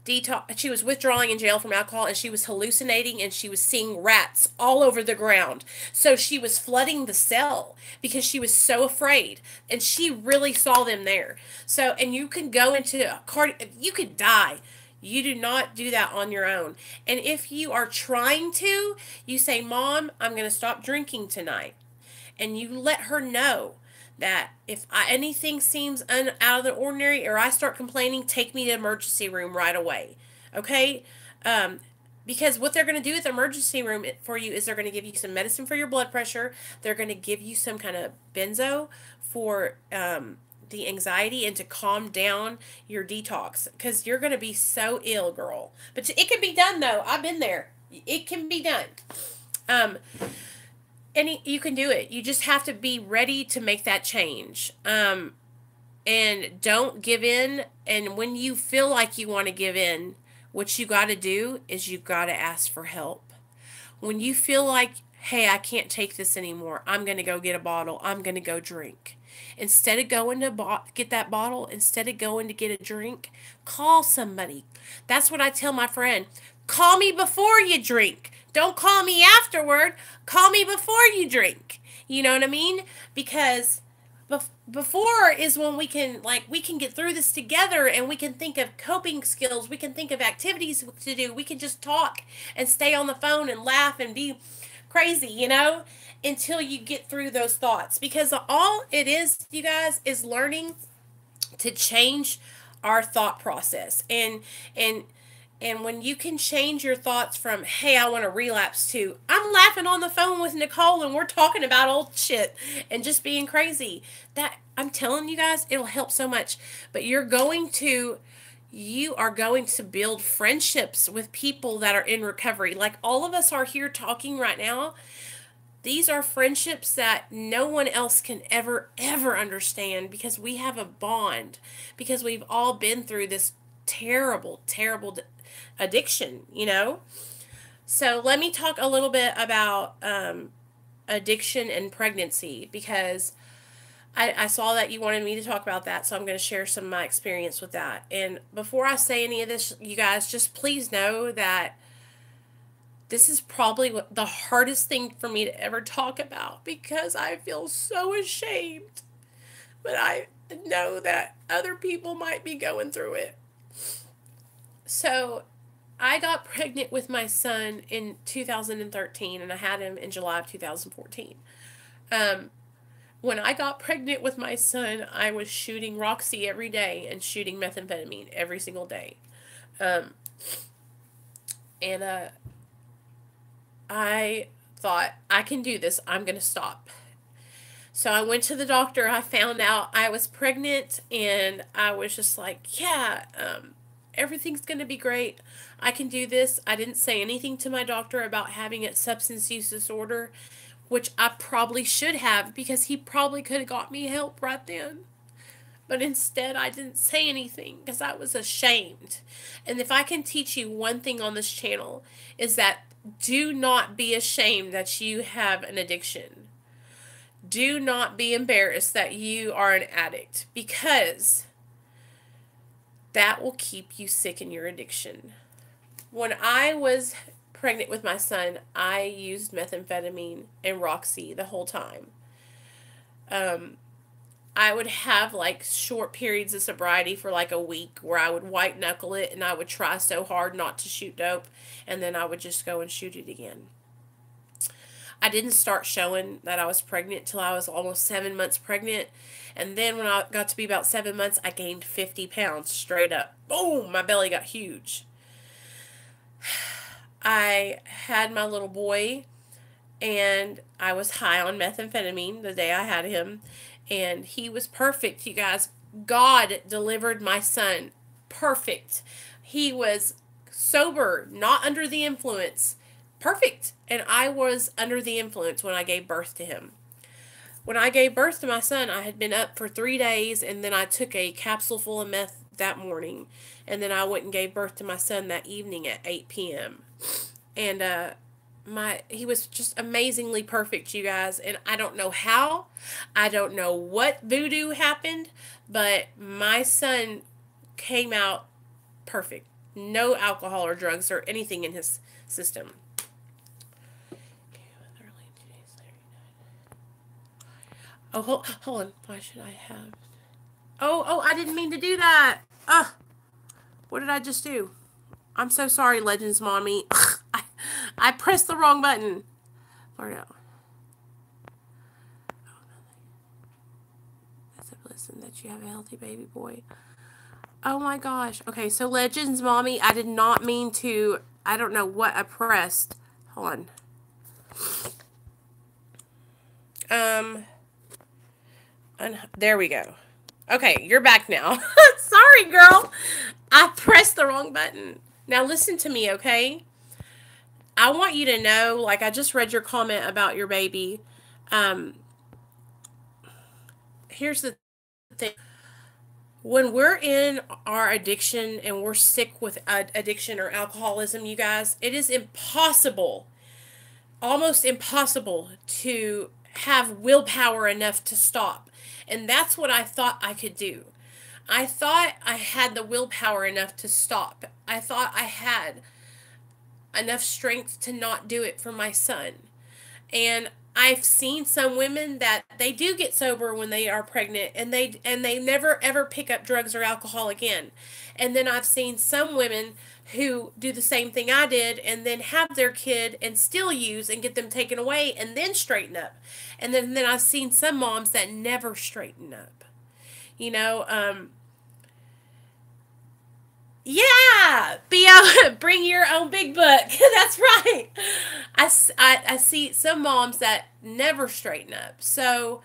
detox. She was withdrawing in jail from alcohol, and she was hallucinating, and she was seeing rats all over the ground. So she was flooding the cell because she was so afraid, and she really saw them there. So, and you can go into a you could die. You do not do that on your own. And if you are trying to, you say, Mom, I'm going to stop drinking tonight. And you let her know that if anything seems out of the ordinary or I start complaining, take me to the emergency room right away. Okay? Um, because what they're going to do at the emergency room for you is they're going to give you some medicine for your blood pressure. They're going to give you some kind of benzo for the anxiety and to calm down your detox because you're going to be so ill, girl. But it can be done, though. I've been there. It can be done. Um, and you can do it. You just have to be ready to make that change. And don't give in. And when you feel like you want to give in, what you got to do is you got to ask for help. When you feel like, hey, I can't take this anymore, I'm going to go get a bottle, I'm going to go drink. Instead of going to get that bottle, instead of going to get a drink, call somebody. That's what I tell my friend. Call me before you drink. Don't call me afterward. Call me before you drink. You know what I mean? Because before is when we can get through this together, and we can think of coping skills, we can think of activities to do, we can just talk and stay on the phone and laugh and be crazy, until you get through those thoughts, because all it is, you guys, is learning to change our thought process. And when you can change your thoughts from, hey, I want to relapse, to, I'm laughing on the phone with Nicole and we're talking about old shit and just being crazy, that, I'm telling you guys, it'll help so much. But you are going to build friendships with people that are in recovery. Like all of us are here talking right now. These are friendships that no one else can ever understand, because we have a bond, because we've all been through this terrible addiction. So let me talk a little bit about addiction and pregnancy, because I saw that you wanted me to talk about that, so I'm going to share some of my experience with that. And before I say any of this, you guys, just please know that this is probably the hardest thing for me to ever talk about, because I feel so ashamed. But I know that other people might be going through it. So, I got pregnant with my son in 2013, and I had him in July of 2014. When I got pregnant with my son, I was shooting Roxy every day and shooting methamphetamine every single day. And I thought, I can do this. I'm going to stop. So I went to the doctor. I found out I was pregnant, and I was just like, yeah, everything's going to be great. I can do this. I didn't say anything to my doctor about having a substance use disorder, which I probably should have, because he probably could have got me help right then. But instead, I didn't say anything because I was ashamed. And if I can teach you one thing on this channel, is that do not be ashamed that you have an addiction. Do not be embarrassed that you are an addict, because that will keep you sick in your addiction. When I was pregnant with my son, I used methamphetamine and Roxy the whole time. I would have like short periods of sobriety for like a week where I would white knuckle it, and I would try so hard not to shoot dope, and then I would just go and shoot it again. I didn't start showing that I was pregnant till I was almost 7 months pregnant. And then when I got to be about 7 months, I gained 50 pounds straight up. Boom, my belly got huge. I had my little boy, and I was high on methamphetamine the day I had him. And he was perfect, you guys. God delivered my son perfect. He was sober, not under the influence. Perfect. And I was under the influence when I gave birth to him. When I gave birth to my son, I had been up for 3 days, and then I took a capsule full of that morning, and then I went and gave birth to my son that evening at 8 p.m. And he was just amazingly perfect, you guys, and I don't know how, I don't know what voodoo happened, but my son came out perfect. No alcohol or drugs or anything in his system. Oh, hold on. Why should I have? Oh, I didn't mean to do that. Ugh. What did I just do? I'm so sorry, Legends Mommy. I pressed the wrong button. Or no. It's a blessing that you have a healthy baby boy. Oh my gosh. Okay, so Legends Mommy, I did not mean to. I don't know what I pressed. Hold on. There we go. Okay, you're back now. Sorry, girl. I pressed the wrong button. Now listen to me, okay? I want you to know, like, I just read your comment about your baby. Here's the thing. When we're in our addiction and we're sick with addiction or alcoholism, you guys, it is impossible, almost impossible, to have willpower enough to stop. And that's what I thought I could do. I thought I had the willpower enough to stop. I thought I had enough strength to not do it for my son. And I've seen some women that they do get sober when they are pregnant, and they never ever pick up drugs or alcohol again. And then I've seen some women who do the same thing I did and then have their kid and still use and get them taken away and then straighten up. And then I've seen some moms that never straighten up. You know, yeah, bring your own big book. That's right. I see some moms that never straighten up. So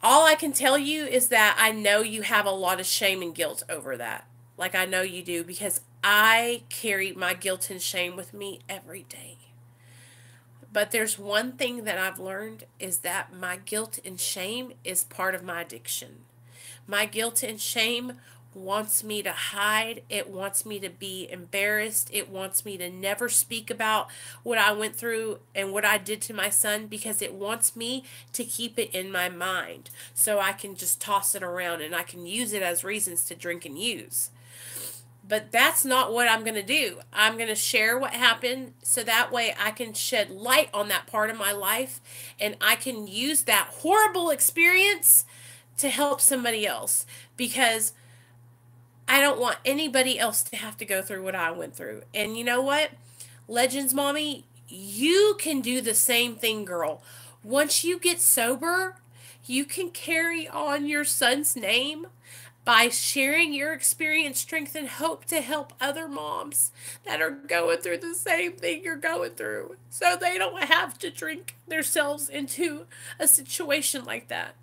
all I can tell you is that I know you have a lot of shame and guilt over that. Like, I know you do, because I carry my guilt and shame with me every day. But there's one thing that I've learned, is that my guilt and shame is part of my addiction. My guilt and shame wants me to hide. It wants me to be embarrassed. It wants me to never speak about what I went through and what I did to my son, because it wants me to keep it in my mind so I can just toss it around and I can use it as reasons to drink and use. But that's not what I'm going to do. I'm going to share what happened so that way I can shed light on that part of my life, and I can use that horrible experience to help somebody else, because I don't want anybody else to have to go through what I went through. And you know what? Legends Mommy, you can do the same thing, girl. Once you get sober, you can carry on your son's name by sharing your experience, strength, and hope to help other moms that are going through the same thing you're going through, so they don't have to drink themselves into a situation like that.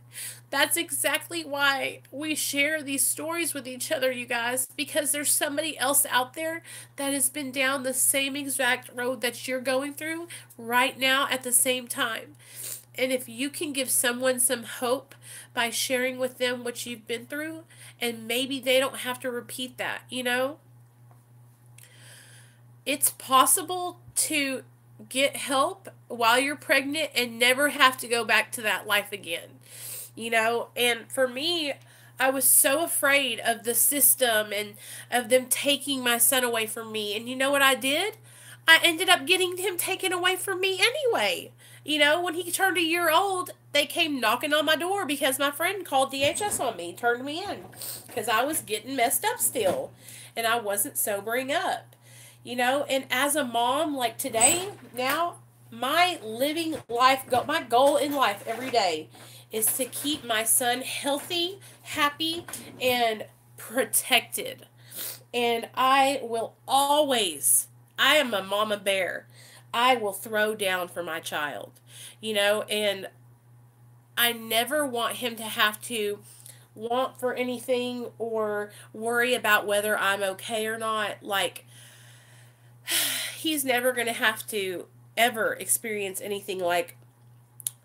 That's exactly why we share these stories with each other, you guys, because there's somebody else out there that has been down the same exact road that you're going through right now at the same time. And if you can give someone some hope by sharing with them what you've been through, and maybe they don't have to repeat that, you know? It's possible to get help while you're pregnant and never have to go back to that life again. You know, and for me, I was so afraid of the system and of them taking my son away from me. And you know what I did? I ended up getting him taken away from me anyway. You know, when he turned a year old, they came knocking on my door because my friend called DHS on me, turned me in, because I was getting messed up still and I wasn't sobering up. You know, and as a mom, like today, now, my living life, my goal in life every day is to keep my son healthy, happy, and protected. And I will always, I am a mama bear. I will throw down for my child, you know, and I never want him to have to want for anything or worry about whether I'm okay or not. Like, he's never going to have to ever experience anything like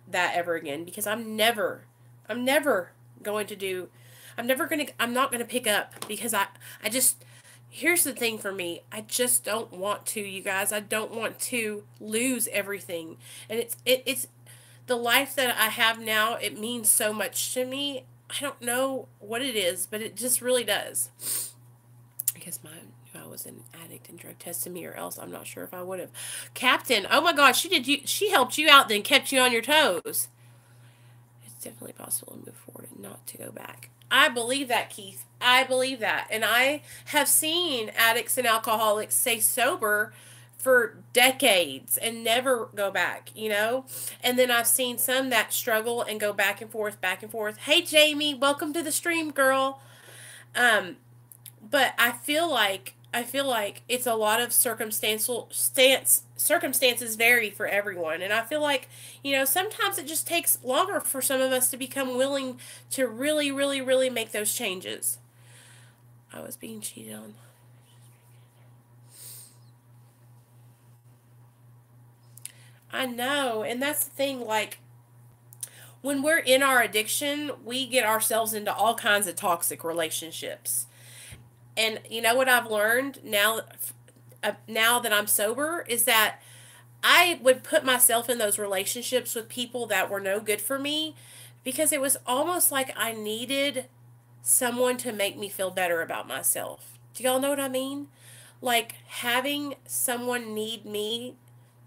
that ever again, because I'm never going to do, I'm not gonna pick up because I just, here's the thing for me. I just don't want to, you guys. I don't want to lose everything. And it's the life that I have now, it means so much to me. I don't know what it is, but it just really does. I guess I was an addict and drug tested me, or else I'm not sure if I would have. Captain, oh my gosh, she helped you out, then kept you on your toes. It's definitely possible to move forward and not to go back. I believe that, Keith. I believe that. And I have seen addicts and alcoholics stay sober for decades and never go back, you know? And then I've seen some that struggle and go back and forth, back and forth. Hey, Jamie, welcome to the stream, girl. Um, but I feel like it's a lot of circumstances vary for everyone, and I feel like, sometimes it just takes longer for some of us to become willing to really, really, really make those changes. I was being cheated on. I know, and that's the thing, like, when we're in our addiction, we get ourselves into all kinds of toxic relationships. And you know what I've learned now that I'm sober is that I would put myself in those relationships with people that were no good for me because it was almost like I needed someone to make me feel better about myself. Do y'all know what I mean? Like having someone need me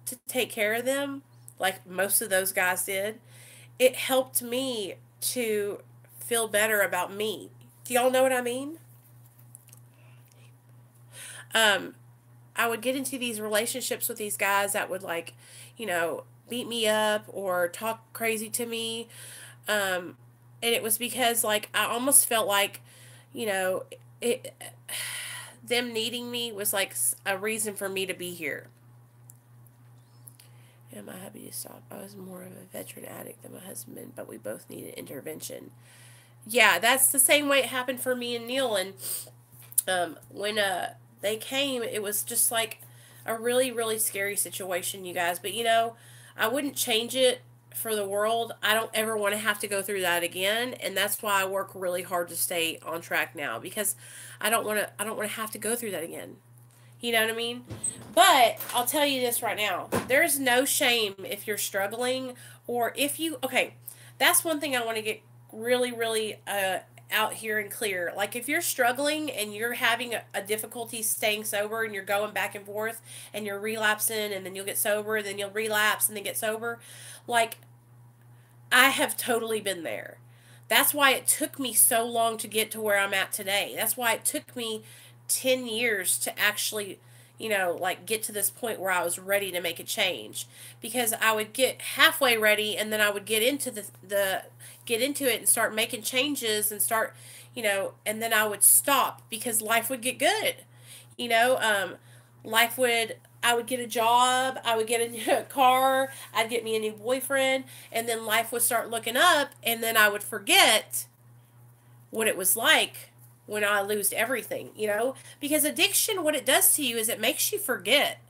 to take care of them, like most of those guys did, it helped me to feel better about me. Do y'all know what I mean? Um, I would get into these relationships with these guys that would like, beat me up or talk crazy to me. Um, and it was because like I almost felt like, you know, it them needing me was like a reason for me to be here. Am I happy to stop? I was more of a veteran addict than my husband, but we both needed intervention. Yeah, that's the same way it happened for me and Neil. And when they came, it was just like a really, really scary situation, you guys. But I wouldn't change it for the world. I don't ever want to have to go through that again, and that's why I work really hard to stay on track now because I don't want to have to go through that again. You know what I mean? But I'll tell you this right now. There's no shame if you're struggling or if you okay, that's one thing I want to get really, really out here and clear. Like if you're struggling and you're having a difficulty staying sober and you're going back and forth and you're relapsing and then you'll get sober and then you'll relapse and then get sober, like I have totally been there. That's why it took me so long to get to where I'm at today. That's why it took me 10 years to actually, like get to this point where I was ready to make a change. Because I would get halfway ready and then I would get into the get into it and start making changes and start, and then I would stop because life would get good. You know, life would I would get a job, I would get a new car, I'd get me a new boyfriend, and then life would start looking up, and then I would forget what it was like when I lost everything, Because addiction, what it does to you is it makes you forget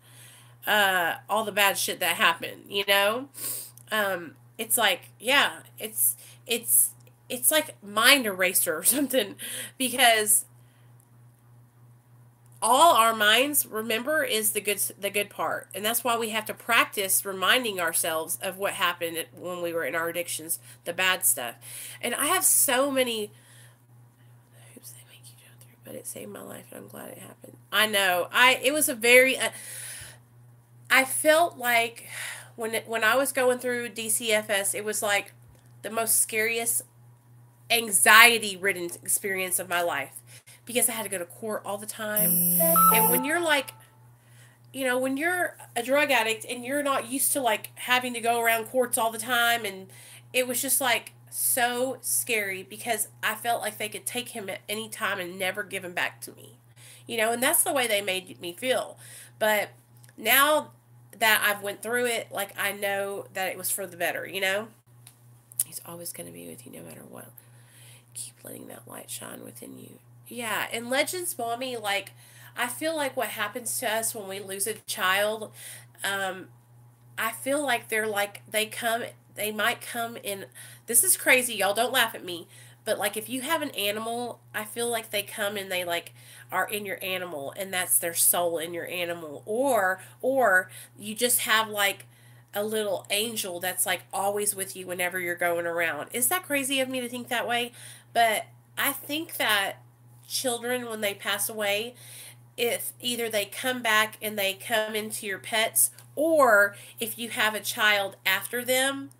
all the bad shit that happened. It's like, yeah, it's like mind eraser or something because all our minds remember is the good part, and that's why we have to practice reminding ourselves of what happened when we were in our addictions, the bad stuff. And I have so many hoops they make you jump through, but it saved my life, and I'm glad it happened. I know. It was a very I felt like when I was going through DCFS, it was like the most scariest anxiety ridden experience of my life because I had to go to court all the time. And when you're like, when you're a drug addict and you're not used to like having to go around courts all the time, and it was just like so scary because I felt like they could take him at any time and never give him back to me. And that's the way they made me feel. But now that I've went through it, like I know that it was for the better. He's always going to be with you no matter what. Keep letting that light shine within you. Yeah, and Legends Mommy, like, I feel like what happens to us when we lose a child, um, I feel like they might come in, this is crazy, y'all, don't laugh at me, But like if you have an animal, I feel like they come and they like are in your animal and that's their soul in your animal. Or you just have like a little angel that's like always with you whenever you're going around. Is that crazy of me to think that way? But I think that children when they pass away, if either they come back and they come into your pets, or if you have a child after them,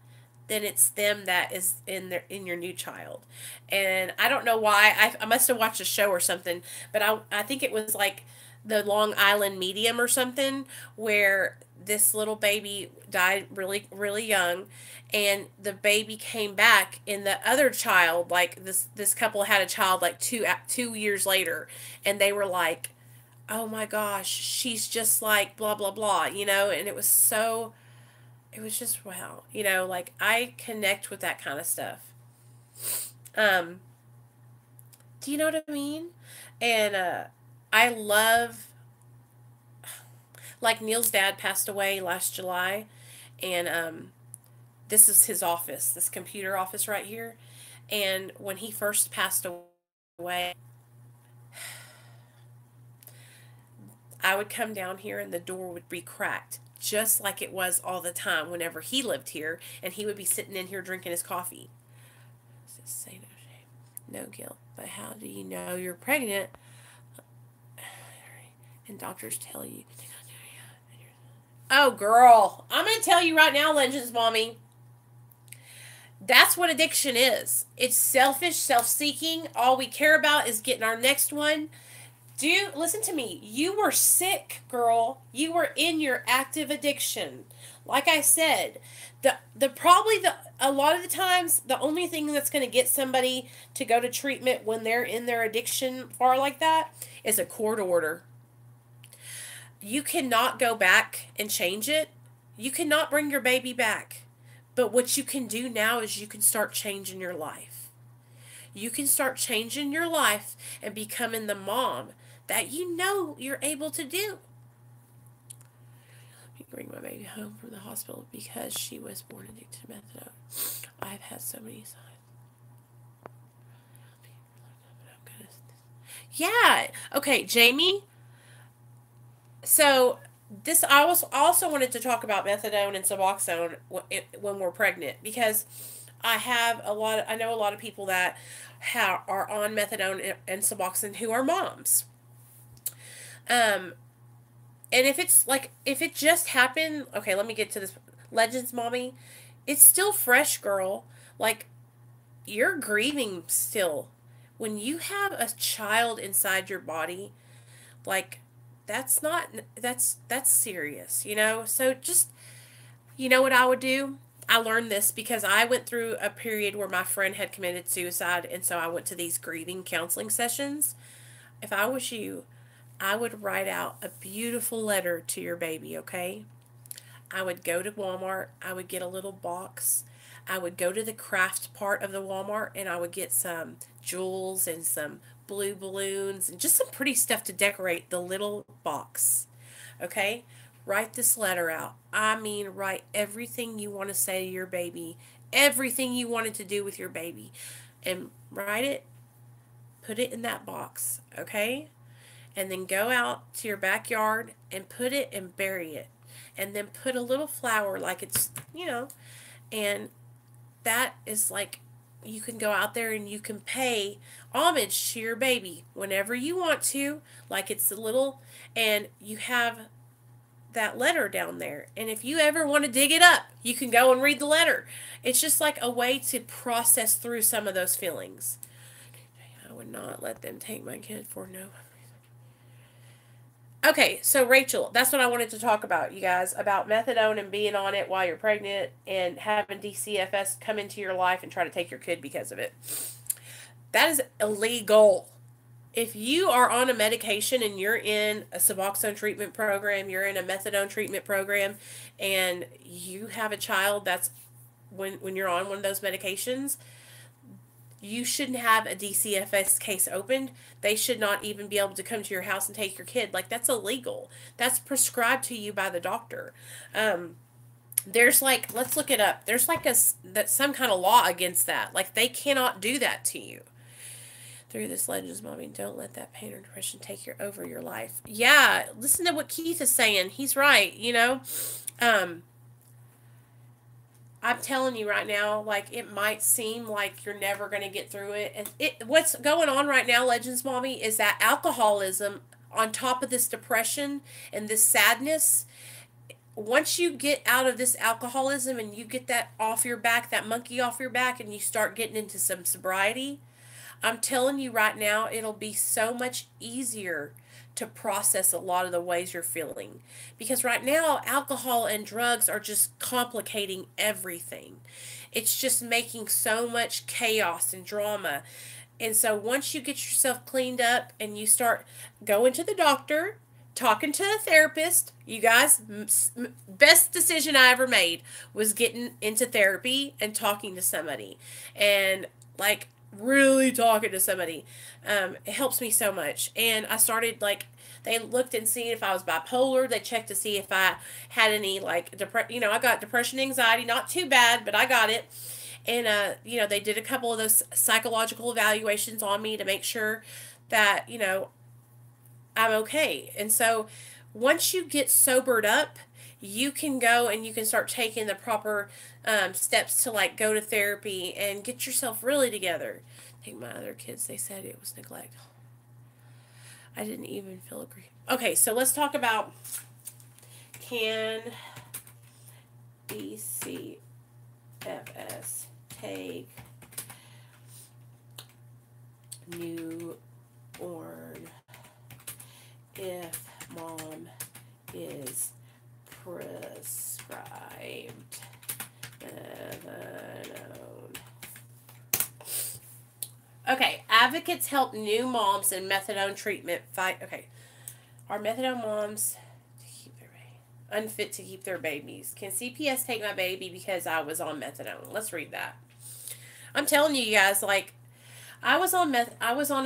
then it's them that is in your new child. And I don't know why. I must have watched a show or something, but I think it was like the Long Island Medium or something, where this little baby died really really young, and the baby came back, and the other child, like this couple had a child like 2 years later, and they were like, oh my gosh, she's just like blah blah blah, and it was just wow, like I connect with that kind of stuff. Um, do you know what I mean? And I love, like Neil's dad passed away last July, and this is his office, this computer office right here. And when he first passed away, I would come down here and the door would be cracked, just like it was all the time whenever he lived here, and he would be sitting in here drinking his coffee. Say no shame, no guilt. But how do you know you're pregnant? And doctors tell you. Oh, girl. I'm going to tell you right now, Legends Mommy. That's what addiction is. It's selfish, self-seeking. All we care about is getting our next one. Listen to me. You were sick, girl. You were in your active addiction. Like I said, a lot of the times the only thing that's going to get somebody to go to treatment when they're in their addiction far like that is a court order. You cannot go back and change it. You cannot bring your baby back. But what you can do now is you can start changing your life. You can start changing your life and becoming the mom that you know you're able to do. Let me bring my baby home from the hospital because she was born addicted to methadone. I've had so many signs. Yeah. Okay, Jamie. So this I also wanted to talk about methadone and Suboxone when we're pregnant, because I know a lot of people that are on methadone and Suboxone who are moms. And if it just happened, okay, let me get to this. Legends Mommy, it's still fresh, girl. Like, you're grieving still. When you have a child inside your body, like, that's serious, So just, you know what I would do? I learned this because I went through a period where my friend had committed suicide, and so I went to these grieving counseling sessions. If I was you, I would write out a beautiful letter to your baby, okay? I would go to Walmart, I would get a little box. I would go to the craft part of the Walmart and I would get some jewels and some blue balloons and just some pretty stuff to decorate the little box. Okay? Write this letter out. I mean, write everything you want to say to your baby, everything you wanted to do with your baby, and write it, put it in that box, okay? And then go out to your backyard and put it and bury it. And then put a little flower like it's, and that is like, you can go out there and you can pay homage to your baby whenever you want to, like it's a little, and you have that letter down there. And if you ever want to dig it up, you can go and read the letter. It's just like a way to process through some of those feelings. I would not let them take my kid for no. Okay, so Rachel, that's what I wanted to talk about, you guys, about methadone and being on it while you're pregnant and having DCFS come into your life and try to take your kid because of it. That is illegal. If you are on a medication and you're in a Suboxone treatment program, you're in a methadone treatment program, and you have a child that's when you're on one of those medications, you shouldn't have a DCFS case opened. They should not even be able to come to your house and take your kid. Like, that's illegal. That's prescribed to you by the doctor. there's like, let's look it up. There's like that some kind of law against that. Like they cannot do that to you. Through this Legends, Mommy, don't let that pain or depression take over your life. Yeah, listen to what Keith is saying. He's right. Um, I'm telling you right now, like it might seem like you're never going to get through it. And what's going on right now, Legends Mommy, is that alcoholism on top of this depression and this sadness, once you get out of this alcoholism and you get that off your back, that monkey off your back, and you start getting into some sobriety, I'm telling you right now, it'll be so much easier to process a lot of the ways you're feeling. Because right now, alcohol and drugs are just complicating everything. It's just making so much chaos and drama. And so once you get yourself cleaned up and you start going to the doctor, talking to a therapist, you guys, best decision I ever made was getting into therapy and talking to somebody. And like really talking to somebody, it helps me so much. And I started like, they looked and see if I was bipolar. They checked to see if I had any like I got depression, anxiety, not too bad, but I got it. And they did a couple of those psychological evaluations on me to make sure that I'm okay. And so once you get sobered up, you can go and you can start taking the proper steps to like go to therapy and get yourself really together. I think my other kids, they said it was neglect. I didn't even feel agree. Okay, so let's talk about, can BCFS take newborn if mom is prescribed methadone? Okay, advocates help new moms in methadone treatment fight. Okay, are methadone moms to keep their unfit to keep their babies? Can CPS take my baby because I was on methadone? Let's read that. I'm telling you guys, like I was on a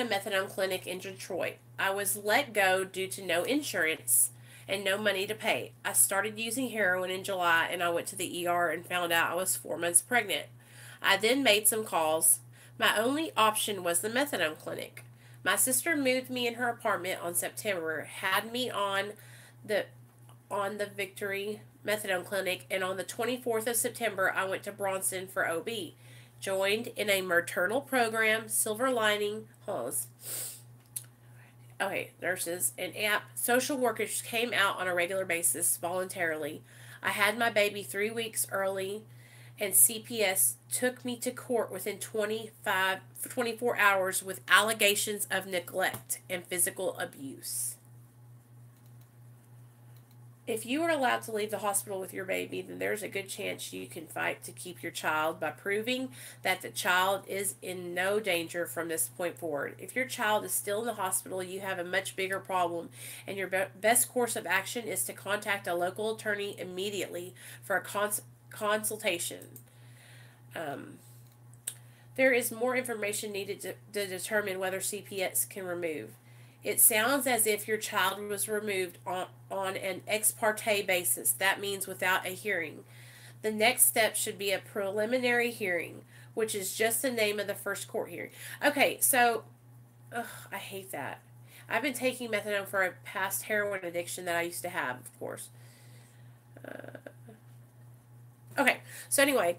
methadone clinic in Detroit. I was let go due to no insurance and no money to pay. I started using heroin in July and I went to the ER and found out I was 4 months pregnant. I then made some calls. My only option was the methadone clinic. My sister moved me in her apartment on September, had me the Victory methadone clinic, and on the 24th of September I went to Bronson for OB. Joined in a maternal program, Silver Lining, nurses, and social workers came out on a regular basis voluntarily. I had my baby 3 weeks early, and CPS took me to court within 24 hours with allegations of neglect and physical abuse. If you are allowed to leave the hospital with your baby, then there's a good chance you can fight to keep your child by proving that the child is in no danger from this point forward. If your child is still in the hospital, you have a much bigger problem, and your best course of action is to contact a local attorney immediately for a consultation. There is more information needed to determine whether CPS can remove. It sounds as if your child was removed on an ex parte basis. That means without a hearing. The next step should be a preliminary hearing, which is just the name of the first court hearing. Okay, so, I hate that. I've been taking methadone for a past heroin addiction that I used to have, of course. Okay, so anyway,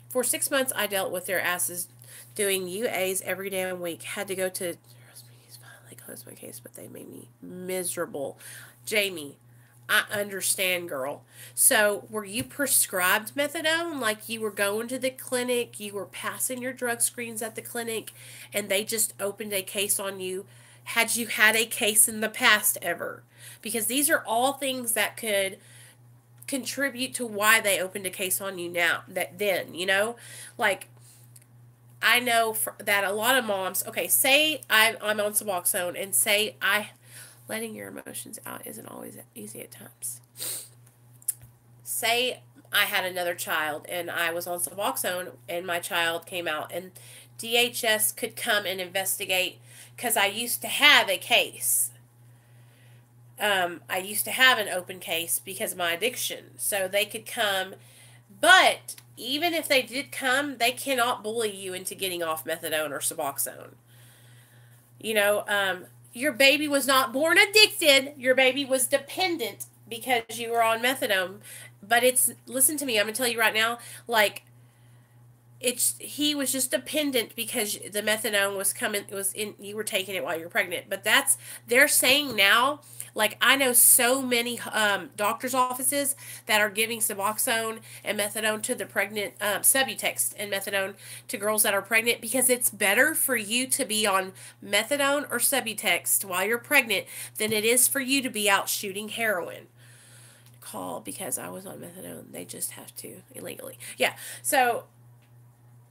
for 6 months I dealt with their asses doing UAs every damn week. Had to go to, finally closed my case, but they made me miserable. Jamie, I understand, girl. So, were you prescribed methadone? Like you were going to the clinic, you were passing your drug screens at the clinic, and they just opened a case on you? Had you had a case in the past ever? Because these are all things that could contribute to why they opened a case on you now, like I know that a lot of moms, okay, say I'm on Suboxone, and say letting your emotions out isn't always easy at times. Say I had another child and I was on Suboxone and my child came out, and DHS could come and investigate because I used to have a case. I used to have an open case because of my addiction. So they could come, but even if they did come, they cannot bully you into getting off methadone or Suboxone. You know, your baby was not born addicted. Your baby was dependent because you were on methadone. But listen to me, I'm going to tell you right now, like, he was just dependent because the methadone was coming, it was in, you were taking it while you were pregnant. But they're saying now, like, I know so many doctors offices that are giving Suboxone and methadone to the pregnant, Subutex and methadone to girls that are pregnant, because it's better for you to be on methadone or Subutex while you're pregnant than it is for you to be out shooting heroin. Call because I was on methadone, they just have to illegally. Yeah, so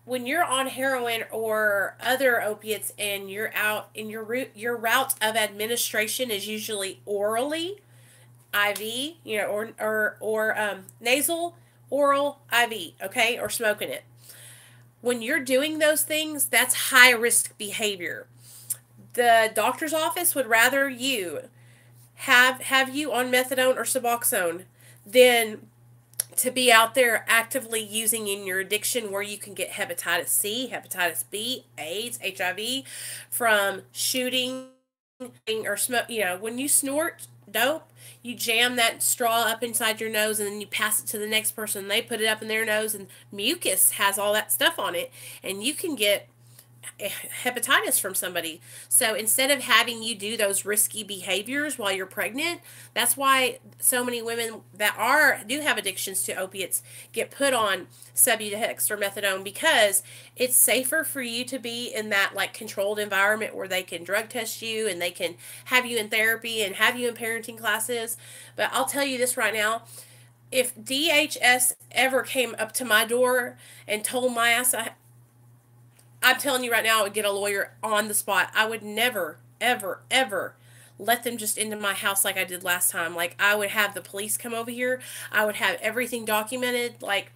when you're on heroin or other opiates and you're out in your route of administration is usually orally, IV, you know, or nasal, oral, IV, okay, or smoking it. When you're doing those things, that's high risk behavior. The doctor's office would rather you have you on methadone or Suboxone than to be out there actively using in your addiction, where you can get hepatitis C, hepatitis B, AIDS, HIV from shooting or smoke. You know, when you snort dope, you jam that straw up inside your nose and then you pass it to the next person. They put it up in their nose, and mucus has all that stuff on it, and you can get hepatitis from somebody. So instead of having you do those risky behaviors while you're pregnant, that's why so many women that do have addictions to opiates get put on Subutex or methadone, because it's safer for you to be in that, like, controlled environment where they can drug test you and they can have you in therapy and have you in parenting classes. But I'll tell you this right now, if DHS ever came up to my door and told my ass I'm telling you right now, I would get a lawyer on the spot. I would never, ever, ever let them just into my house like I did last time. Like, I would have the police come over here. I would have everything documented. Like,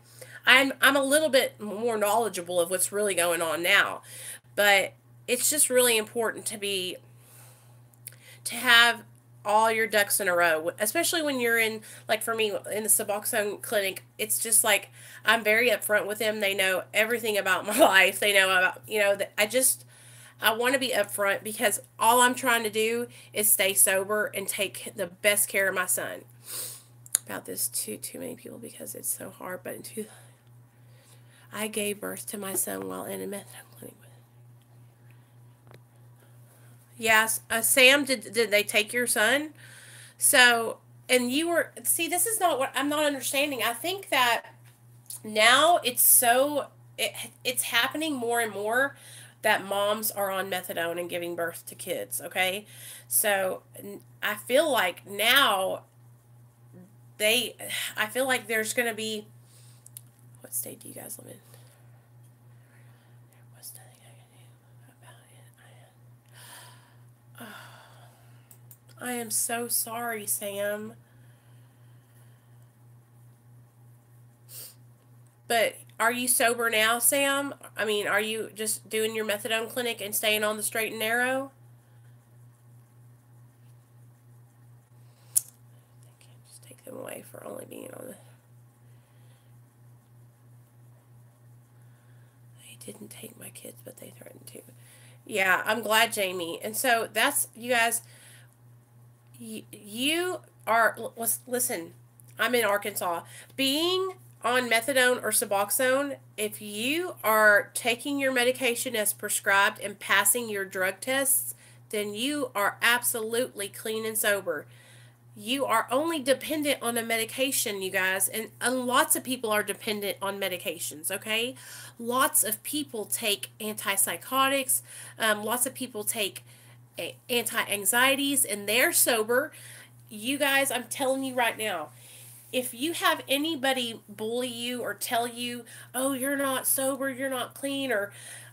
I'm a little bit more knowledgeable of what's really going on now. But it's just really important to have all your ducks in a row, especially when you're in, like for me, in the Suboxone clinic. It's just like, I'm very upfront with them. They know everything about my life. They know about, that I want to be upfront, because all I'm trying to do is stay sober and take the best care of my son. About this too many people, because it's so hard. But I gave birth to my son while in a methadone clinic. Yes, Sam, did they take your son? So, and you were, see, this is not what I'm not understanding. I think that now it's happening more and more that moms are on methadone and giving birth to kids, okay? So, I feel like now I feel like there's going to be, what state do you guys live in? What's nothing I can do about it? I am so sorry, Sam. But are you sober now, Sam? I mean, are you just doing your methadone clinic and staying on the straight and narrow? They can't just take them away for only being on the... They didn't take my kids, but they threatened to. Yeah, I'm glad, Jamie. And so that's, you guys, you are, listen, I'm in Arkansas. Being on methadone or Suboxone, if you are taking your medication as prescribed and passing your drug tests, then you are absolutely clean and sober. You are only dependent on a medication, you guys, and lots of people are dependent on medications, okay? Lots of people take antipsychotics, lots of people take anti-anxieties, and they're sober. You guys, I'm telling you right now, if you have anybody bully you or tell you, oh, you're not sober, you're not clean, or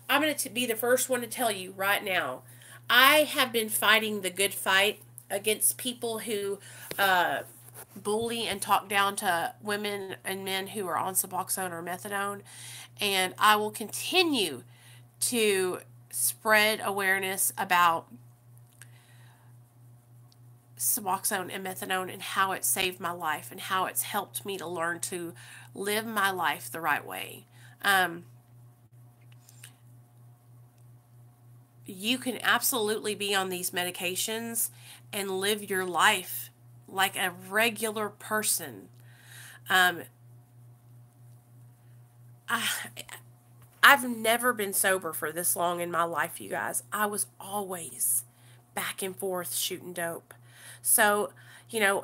I'm going to be the first one to tell you right now, I have been fighting the good fight against people who bully and talk down to women and men who are on Suboxone or methadone, and I will continue to spread awareness about Suboxone and methadone and how it saved my life and how it's helped me to learn to live my life the right way. Um, you can absolutely be on these medications and live your life like a regular person. Um, I, I've never been sober for this long in my life, you guys. I was always back and forth shooting dope. So,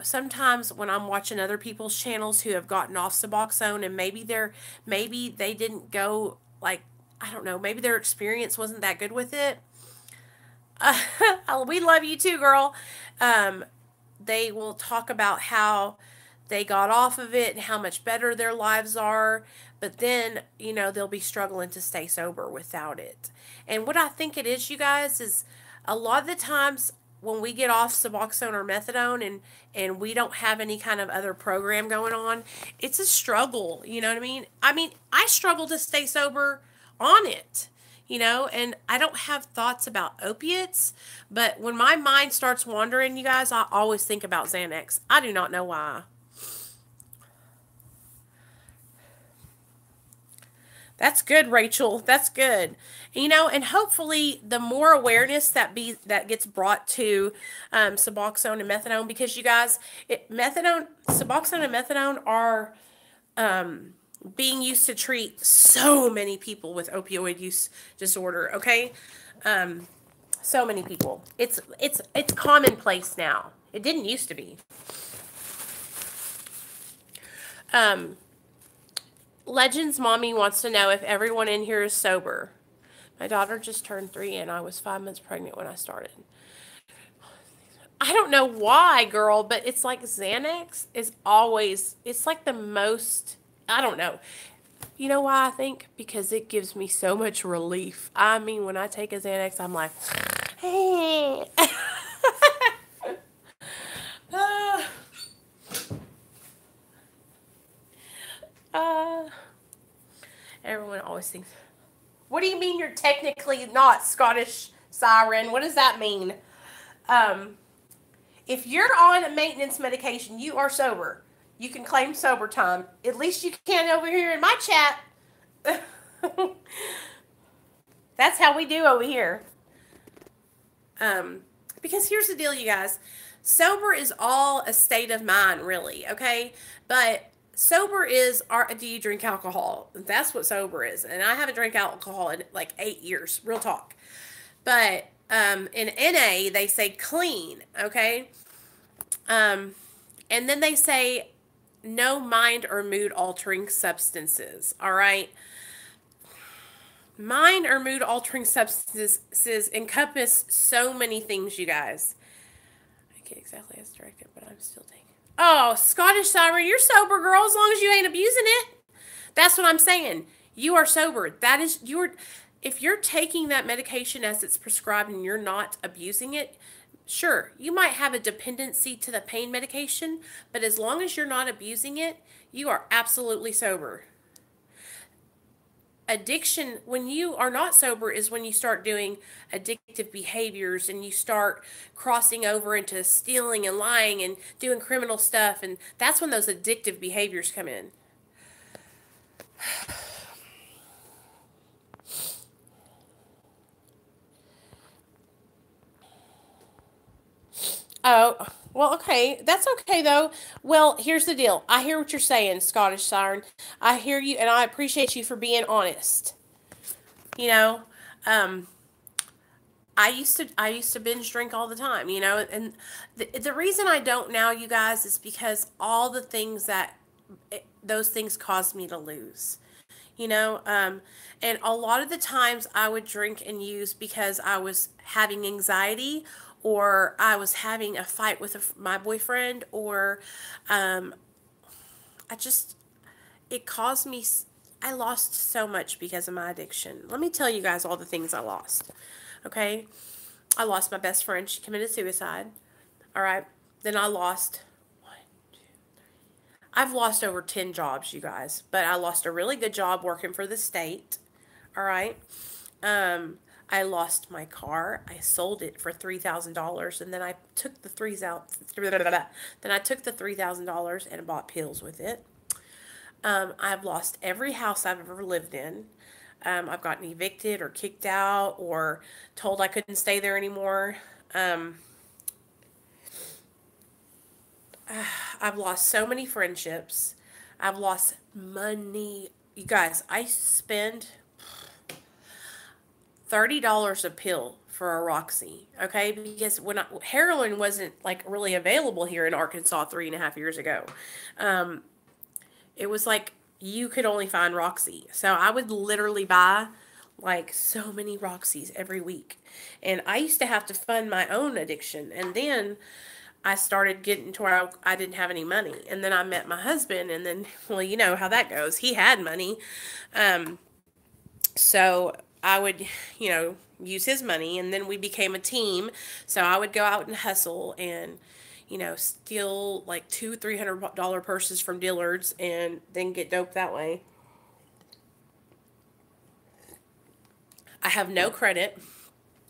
sometimes when I'm watching other people's channels who have gotten off Suboxone and maybe they didn't go like, I don't know, maybe their experience wasn't that good with it. We love you too, girl. Um, they will talk about how they got off of it and how much better their lives are, but then, they'll be struggling to stay sober without it. And what I think it is, you guys, is a lot of the times when we get off Suboxone or methadone and we don't have any kind of other program going on, it's a struggle, you know what I mean? I struggle to stay sober on it. And I don't have thoughts about opiates, but when my mind starts wandering, you guys, I always think about Xanax. I do not know why. That's good, Rachel. That's good. And hopefully the more awareness that gets brought to Suboxone and methadone, because you guys, Suboxone and methadone are being used to treat so many people with opioid use disorder. Okay, so many people. It's commonplace now. It didn't used to be. Legends Mommy wants to know if everyone in here is sober. My daughter just turned 3 and I was 5 months pregnant when I started. I don't know why, girl, but it's like Xanax is always, it's like the most, I don't know. You know why I think? Because it gives me so much relief. I mean, when I take a Xanax, I'm like, hey. Everyone always thinks, what do you mean you're technically not Scottish Siren? What does that mean? If you're on maintenance medication, you are sober. You can claim sober time. At least you can over here in my chat. That's how we do over here. Because here's the deal, you guys. Sober is all a state of mind, really, okay? But sober is, do you drink alcohol? That's what sober is. And I haven't drank alcohol in like 8 years, real talk. But in NA, they say clean, okay? And then they say no mind or mood altering substances, all right? Mind or mood altering substances encompass so many things, you guys. I get exactly as directed, but I'm still taking. Oh, Scottish Siren, you're sober, girl, as long as you ain't abusing it. That's what I'm saying. You are sober. That is, if you're taking that medication as it's prescribed and you're not abusing it, sure, you might have a dependency to the pain medication, but as long as you're not abusing it, you are absolutely sober. Addiction, when you are not sober, is when you start doing addictive behaviors and you start crossing over into stealing and lying and doing criminal stuff, and that's when those addictive behaviors come in. Oh, well, okay. That's okay, though. Well, here's the deal. I hear what you're saying, Scottish Siren. I hear you, and I appreciate you for being honest. You know, um, I used to binge drink all the time, and the reason I don't now, you guys, is because all the things those things caused me to lose. And a lot of the times I would drink and use because I was having anxiety or I was having a fight with my boyfriend, or um, I just, it caused me, I lost so much because of my addiction. Let me tell you guys all the things I lost. Okay? I lost my best friend. She committed suicide. All right? Then I lost, I've lost over 10 jobs, you guys. But I lost a really good job working for the state. All right? I lost my car. I sold it for $3,000, and then I took the threes out. Then I took the $3,000 and bought pills with it. I've lost every house I've ever lived in. I've gotten evicted or kicked out or told I couldn't stay there anymore. Um, I've lost so many friendships. I've lost money. You guys, I spend $30 a pill for a Roxy, okay? Because heroin wasn't like really available here in Arkansas 3.5 years ago. Um, it was like you could only find Roxy. So I would literally buy like so many Roxys every week. And I used to have to fund my own addiction. And then I started getting to where I didn't have any money. And then I met my husband. And then, well, you know how that goes. He had money. Um, so I would, you know, use his money. And then we became a team. So I would go out and hustle and, you know, steal like $200-$300 purses from Dillard's and then get dope that way. I have no credit.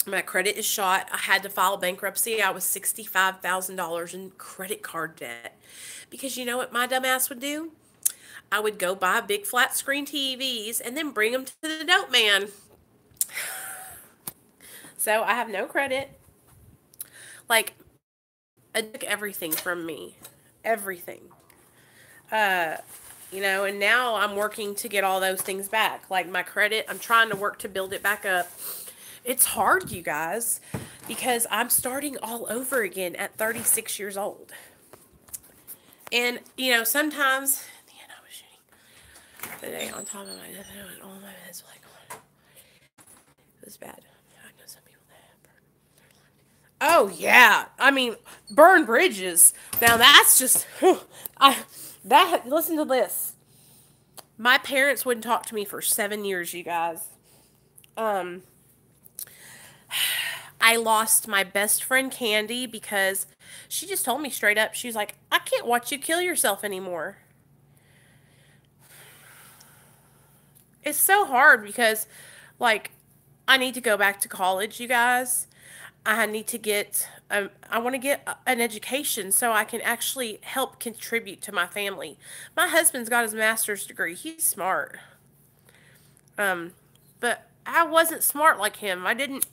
My credit is shot. I had to file bankruptcy. I was $65,000 in credit card debt. Because you know what my dumb ass would do? I would go buy big flat screen TVs and then bring them to the dope man. So I have no credit. Like, it took everything from me. Everything. You know, and now I'm working to get all those things back. Like my credit, I'm trying to work to build it back up. It's hard, you guys, because I'm starting all over again at 36 years old. And, you know, sometimes, I was shooting today on top of my head, and all my heads were like, it was bad. I know some people that have burned. Oh, yeah. I mean, burn bridges. Now, that's just, listen to this. My parents wouldn't talk to me for 7 years, you guys. I lost my best friend Candy because she just told me straight up, she was like, I can't watch you kill yourself anymore. It's so hard because, like, I need to go back to college, you guys. I need to get, I want to get an education so I can actually help contribute to my family. My husband's got his master's degree. He's smart. But I wasn't smart like him. I didn't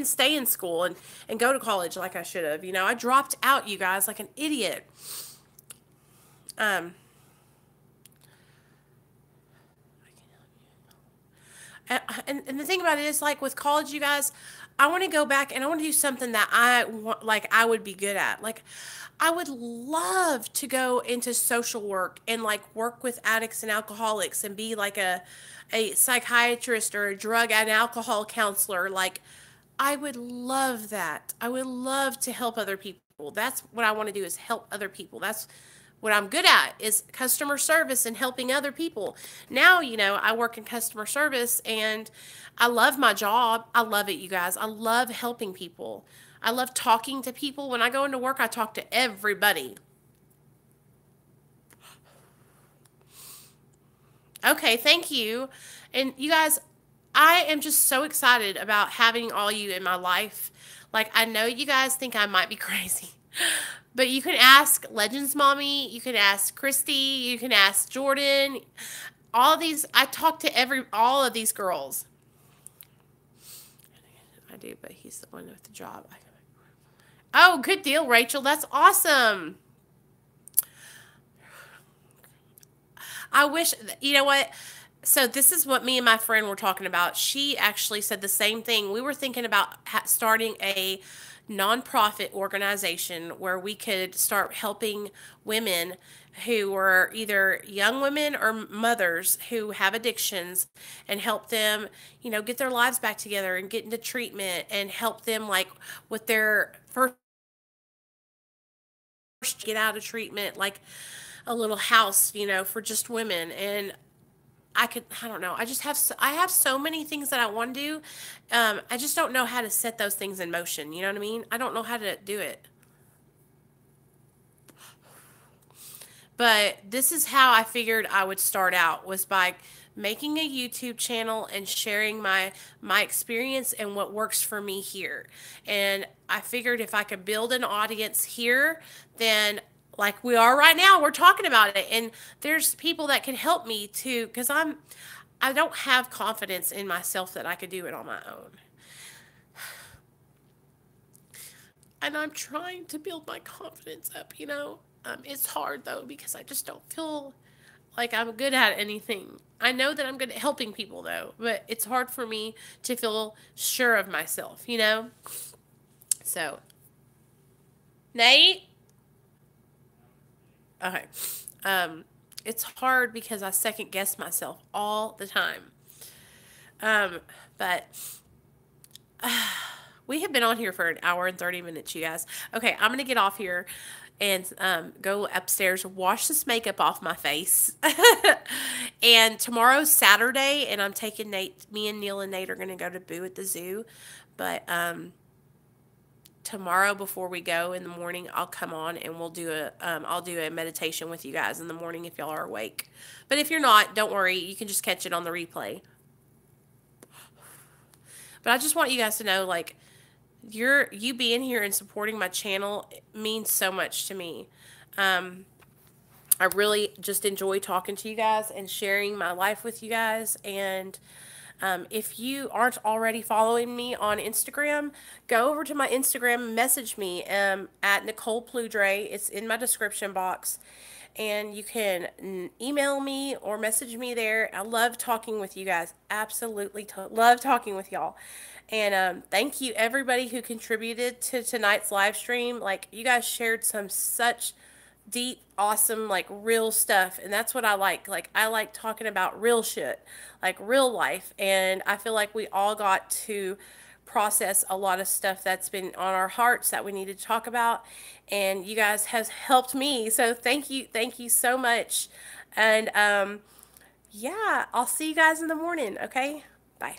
stay in school and go to college like I should have. You know, I dropped out, you guys, like an idiot. Um, and the thing about it is, like with college, you guys, I want to go back and I want to do something that I want, like I would be good at. Like, I would love to go into social work and like work with addicts and alcoholics and be like a psychiatrist or a drug and alcohol counselor. Like, I would love that. I would love to help other people. That's what I want to do is help other people. That's what I'm good at is customer service and helping other people. Now, you know, I work in customer service and I love my job. I love it, you guys. I love helping people. I love talking to people. When I go into work, I talk to everybody. Okay, thank you. And you guys, I am just so excited about having all you in my life. Like, I know you guys think I might be crazy, but you can ask Legends Mommy, you can ask Christy, you can ask Jordan. All of these, I talk to all of these girls. I do, but he's the one with the job. Oh, good deal, Rachel. That's awesome. I wish, you know what? So this is what me and my friend were talking about. She actually said the same thing. We were thinking about starting a nonprofit organization where we could start helping women who were either young women or mothers who have addictions and help them, you know, get their lives back together and get into treatment and help them like with their first get out of treatment, like a little house, you know, for just women. And I don't know. I have so many things that I want to do. I just don't know how to set those things in motion. You know what I mean? I don't know how to do it. But this is how I figured I would start out, was by making a YouTube channel and sharing my experience and what works for me here. And I figured if I could build an audience here, then like we are right now, we're talking about it, and there's people that can help me too, because I don't have confidence in myself that I could do it on my own. And I'm trying to build my confidence up. It's hard though, because I just don't feel like I'm good at anything. I know that I'm good at helping people though, but it's hard for me to feel sure of myself. So, Nate? Okay. Um, it's hard because I second guess myself all the time. Um, but we have been on here for an hour and 30 minutes, you guys. Okay, I'm going to get off here and go upstairs, wash this makeup off my face. And tomorrow's Saturday, and I'm taking Nate, me and Neil and Nate are going to go to Boo at the zoo. But tomorrow before we go in the morning, I'll come on and I'll do a meditation with you guys in the morning if y'all are awake. But if you're not, don't worry, you can just catch it on the replay. But I just want you guys to know, like, you being here and supporting my channel means so much to me. I really just enjoy talking to you guys and sharing my life with you guys. And if you aren't already following me on Instagram, go over to my Instagram and message me at Nicole Pludre. It's in my description box. And you can email me or message me there. I love talking with you guys. Absolutely love talking with y'all. And thank you, everybody who contributed to tonight's live stream. Like, you guys shared some such deep, awesome, like, real stuff. And that's what I like. Like, I like talking about real shit, like real life. And I feel like we all got to process a lot of stuff that's been on our hearts that we need to talk about. And you guys have helped me. So thank you so much. And yeah, I'll see you guys in the morning, okay? Bye.